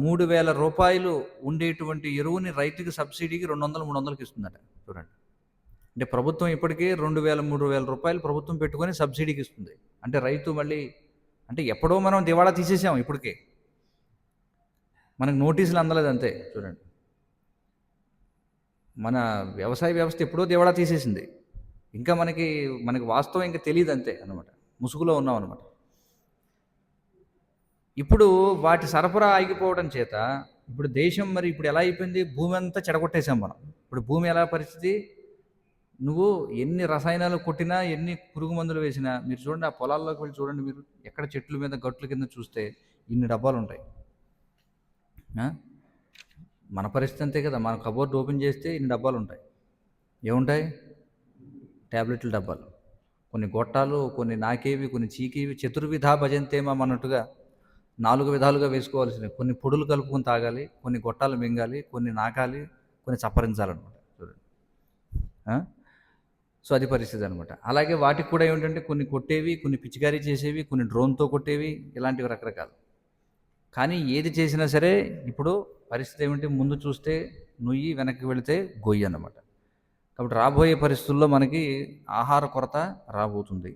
[SPEAKER 1] 3,000 రూపాయలు ఉండేటువంటి ఎరువుని రైతుకి సబ్సిడీకి 200-300కి ఇస్తుందట. చూడండి, అంటే ప్రభుత్వం ఇప్పటికే 2,000-3,000 రూపాయలు ప్రభుత్వం పెట్టుకొని సబ్సిడీకి ఇస్తుంది. అంటే రైతు మళ్ళీ అంటే ఎప్పుడో మనం దివాళా తీసేసాం, ఇప్పటికే మనకు నోటీసులు అందలేదు అంతే. చూడండి, మన వ్యవసాయ వ్యవస్థ ఎప్పుడో దివాళా తీసేసింది, ఇంకా మనకి వాస్తవం ఇంకా తెలియదు అంతే అనమాట, ముసుగులో ఉన్నాం అనమాట. ఇప్పుడు వాటి సరఫరా ఆగిపోవడం చేత ఇప్పుడు దేశం మరి ఇప్పుడు ఎలా అయిపోయింది, భూమి అంతా చెడగొట్టేసాం మనం. ఇప్పుడు భూమి ఎలా పరిస్థితి, నువ్వు ఎన్ని రసాయనాలు కొట్టినా, ఎన్ని పురుగు మందులు వేసినా, మీరు చూడండి ఆ పొలాల్లోకి వెళ్ళి చూడండి, మీరు ఎక్కడ చెట్ల మీద గట్ల కింద చూస్తే ఇన్ని డబ్బాలు ఉంటాయి. మన పరిస్థితి అంతే కదా, మన కబోర్డ్ ఓపెన్ చేస్తే ఇన్ని డబ్బాలు ఉంటాయి. ఏముంటాయి, ట్యాబ్లెట్ల డబ్బాలు, కొన్ని గొట్టాలు, కొన్ని నాకేవి, కొన్ని చీకేవి, చతుర్విధా భజంతేమా అన్నట్టుగా 4 విధాలుగా వేసుకోవాల్సినవి. కొన్ని పొడులు కలుపుకొని తాగాలి, కొన్ని గొట్టాలు మింగాలి, కొన్ని నాకాలి, కొన్ని చప్పరించాలన్నమాట. చూడండి, సో అది పరిస్థితి అనమాట. అలాగే వాటికి కూడా ఏమిటంటే కొన్ని కొట్టేవి, కొన్ని పిచికారీ చేసేవి, కొన్ని డ్రోన్తో కొట్టేవి, ఇలాంటివి రకరకాలు. కానీ ఏది చేసినా సరే ఇప్పుడు పరిస్థితి ఏమిటి, ముందు చూస్తే నుయ్యి, వెనక్కి వెళితే గొయ్యి అన్నమాట. కాబట్టి రాబోయే పరిస్థితుల్లో మనకి ఆహార కొరత రాబోతుంది.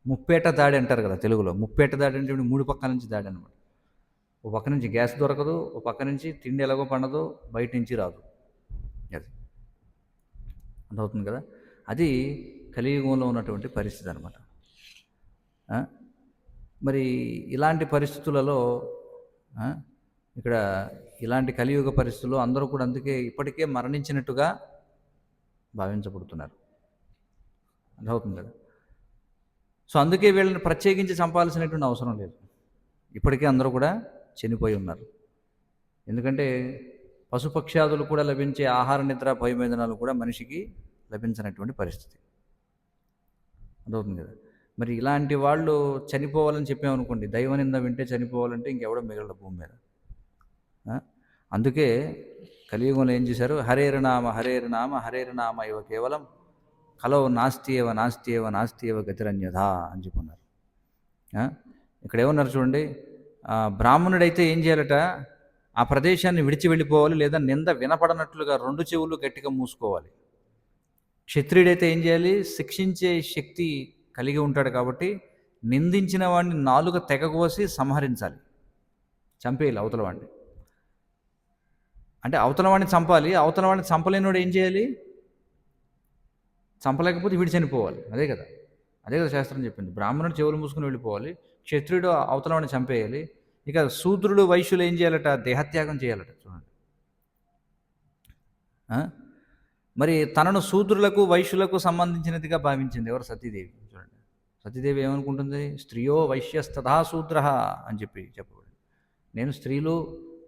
[SPEAKER 1] ముప్పేట దాడి అంటారు కదా తెలుగులో. ముప్పేట దాడి అంటే 3 పక్కల నుంచి దాడి అనమాట. ఓ పక్క నుంచి గ్యాస్ దొరకదు, ఓ పక్క నుంచి తిండి ఎలాగో పండదు, బయట నుంచి రాదు. అది అర్థమవుతుంది కదా. అది కలియుగంలో ఉన్నటువంటి పరిస్థితి అనమాట. మరి ఇలాంటి పరిస్థితులలో ఇక్కడ ఇలాంటి కలియుగ పరిస్థితుల్లో అందరూ కూడా అందుకే ఇప్పటికే మరణించినట్టుగా భావించబడుతున్నారు. అర్థమవుతుంది కదా. సో అందుకే వీళ్ళని ప్రత్యేకించి చంపాల్సినటువంటి అవసరం లేదు, ఇప్పటికే అందరూ కూడా చనిపోయి ఉన్నారు. ఎందుకంటే పశుపక్ష్యాదులు కూడా లభించే ఆహార, నిద్ర, భయవేదనాలు కూడా మనిషికి లభించినటువంటి పరిస్థితి. అర్థమవుతుంది కదా. మరి ఇలాంటి వాళ్ళు చనిపోవాలని చెప్పామనుకోండి, దైవనింద వింటే చనిపోవాలంటే ఇంకెవడో మిగలడు భూమి మీద. అందుకే కలియుగంలో ఏం చేశారు, హరేర్నామ హరేర్నామ హరేర్నామ ఇవ కేవలం కలో నాస్తియేవ నాస్తియేవ నాస్తియేవ గతిరన్యథా అని చెప్పున్నారు. ఇక్కడ ఏమన్నారు చూడండి, బ్రాహ్మణుడైతే ఏం చేయాలట, ఆ ప్రదేశాన్ని విడిచి వెళ్ళిపోవాలి, లేదా నింద వినపడనట్లుగా 2 చెవులు గట్టిగా మూసుకోవాలి. క్షత్రియుడైతే ఏం చేయాలి, శిక్షించే శక్తి కలిగి ఉంటాడు కాబట్టి నిందించిన వాడిని 4 తెగకోసి సంహరించాలి, చంపేయాలి అవతల వాడిని. అంటే అవతల వాడిని చంపాలి, అవతల వాడిని చంపలేనివాడు ఏం చేయాలి, చంపలేకపోతే వీడి చనిపోవాలి. అదే కదా శాస్త్రం చెప్పింది. బ్రాహ్మణుడు చెవులు మూసుకుని వెళ్ళిపోవాలి, క్షత్రియుడు అవతల వాడిని చంపేయాలి. ఇక శూద్రుడు, వైశ్యులు ఏం చేయాలట, దేహత్యాగం చేయాలట. చూడండి, మరి తనను శూద్రులకు వైశ్యులకు సంబంధించినదిగా భావించింది ఎవరు? సతీదేవి. చూడండి, సతీదేవి ఏమనుకుంటుంది? స్త్రియో వైశ్యస్తథా శూద్ర అని చెప్పబడింది. నేను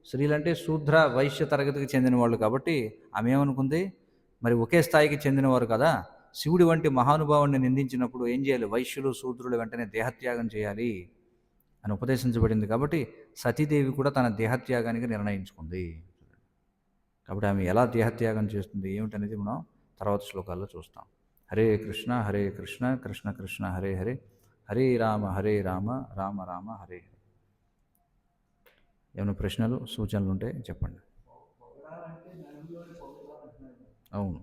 [SPEAKER 1] స్త్రీలంటే శూద్ర వైశ్య తరగతికి చెందిన వాళ్ళు కాబట్టి ఆమె ఏమనుకుంది? మరి ఒకే స్థాయికి చెందినవారు కదా, శివుడి వంటి మహానుభావుడిని నిందించినప్పుడు ఏం చేయాలి? వైశ్యులు శూద్రులు వెంటనే దేహత్యాగం చేయాలి అని ఉపదేశించబడింది కాబట్టి సతీదేవి కూడా తన దేహత్యాగానికి నిర్ణయించుకుంది. కాబట్టి ఆమె ఎలా దేహత్యాగం చేస్తుంది ఏమిటనేది మనం తర్వాత శ్లోకాల్లో చూస్తాం. హరే కృష్ణ కృష్ణ కృష్ణ హరే హరే, హరే రామ రామ రామ హరే హరే. ఏమైనా ప్రశ్నలు సూచనలు ఉంటే చెప్పండి. అవును,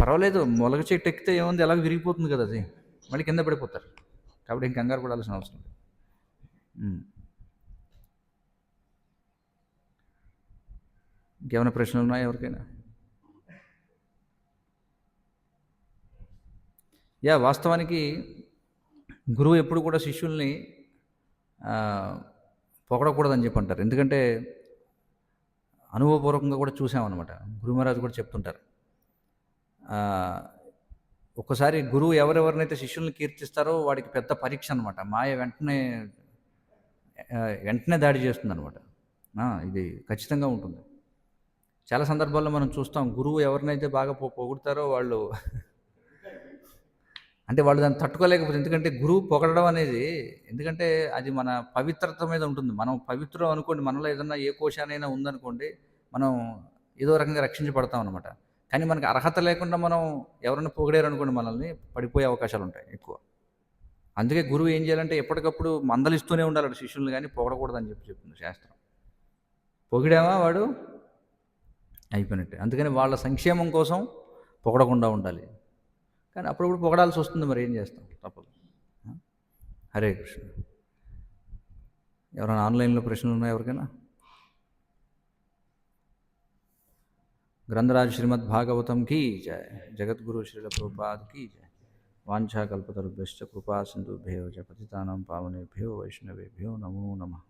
[SPEAKER 1] పర్వాలేదు. మొలక చెట్టు ఎక్కితే ఏముంది, ఎలాగో విరిగిపోతుంది కదా, అది మళ్ళీ కింద పడిపోతారు. కాబట్టి ఇంక కంగారు పడాల్సిన అవసరం లేదు. ఇంకేమైనా ప్రశ్నలు ఉన్నాయా ఎవరికైనా? వాస్తవానికి గురువు ఎప్పుడు కూడా శిష్యుల్ని పొగడకూడదని చెప్పి అంటారు. ఎందుకంటే అనుభవపూర్వకంగా కూడా చూసామన్నమాట. గురు మహారాజు కూడా చెప్తుంటారు, ఒక్కసారి గురువు ఎవరెవరినైతే శిష్యుల్ని కీర్తిస్తారో వాడికి పెద్ద పరీక్ష అనమాట. మాయ వెంటనే దాడి చేస్తుంది అనమాట. ఇది ఖచ్చితంగా ఉంటుంది. చాలా సందర్భాల్లో మనం చూస్తాం, గురువు ఎవరినైతే బాగా పొగుడతారో వాళ్ళు అంటే వాళ్ళు దాన్ని తట్టుకోలేకపోతే, ఎందుకంటే గురువు పొగడడం అనేది, ఎందుకంటే అది మన పవిత్రత మీద ఉంటుంది. మనం పవిత్రం అనుకోండి, మనలో ఏదన్నా ఏ కోశానైనా ఉందనుకోండి, మనం ఏదో రకంగా రక్షించబడతాం అనమాట. కానీ మనకి అర్హత లేకుండా మనం ఎవరైనా పొగిడారు అనుకోండి, మనల్ని పడిపోయే అవకాశాలు ఉంటాయి ఎక్కువ. అందుకే గురువు ఏం చేయాలంటే ఎప్పటికప్పుడు మందలిస్తూనే ఉండాలి శిష్యుల్ని, కానీ పొగడకూడదని చెప్తుంది శాస్త్రం. పొగిడామా వాడు అయిపోయినట్టే. అందుకని వాళ్ళ సంక్షేమం కోసం పొగడకుండా ఉండాలి. కానీ అప్పుడప్పుడు పొగడాల్సి వస్తుంది, మరి ఏం చేస్తాం, తప్పదు. హరే కృష్ణ. ఎవరైనా ఆన్లైన్లో ప్రశ్నలు ఉన్నాయా ఎవరికైనా? గ్రంథరాజ్ శ్రీమద్ భాగవతం కీ జయ, జగద్గురు శ్రీల ప్రభుపాద్ కీ జయ. వాంఛాకల్పతరుభ్యశ్చ కృపా సింధుభ్యో చ పతితానాం పావనేభ్యో వైష్ణవేభ్యో నమో నమః.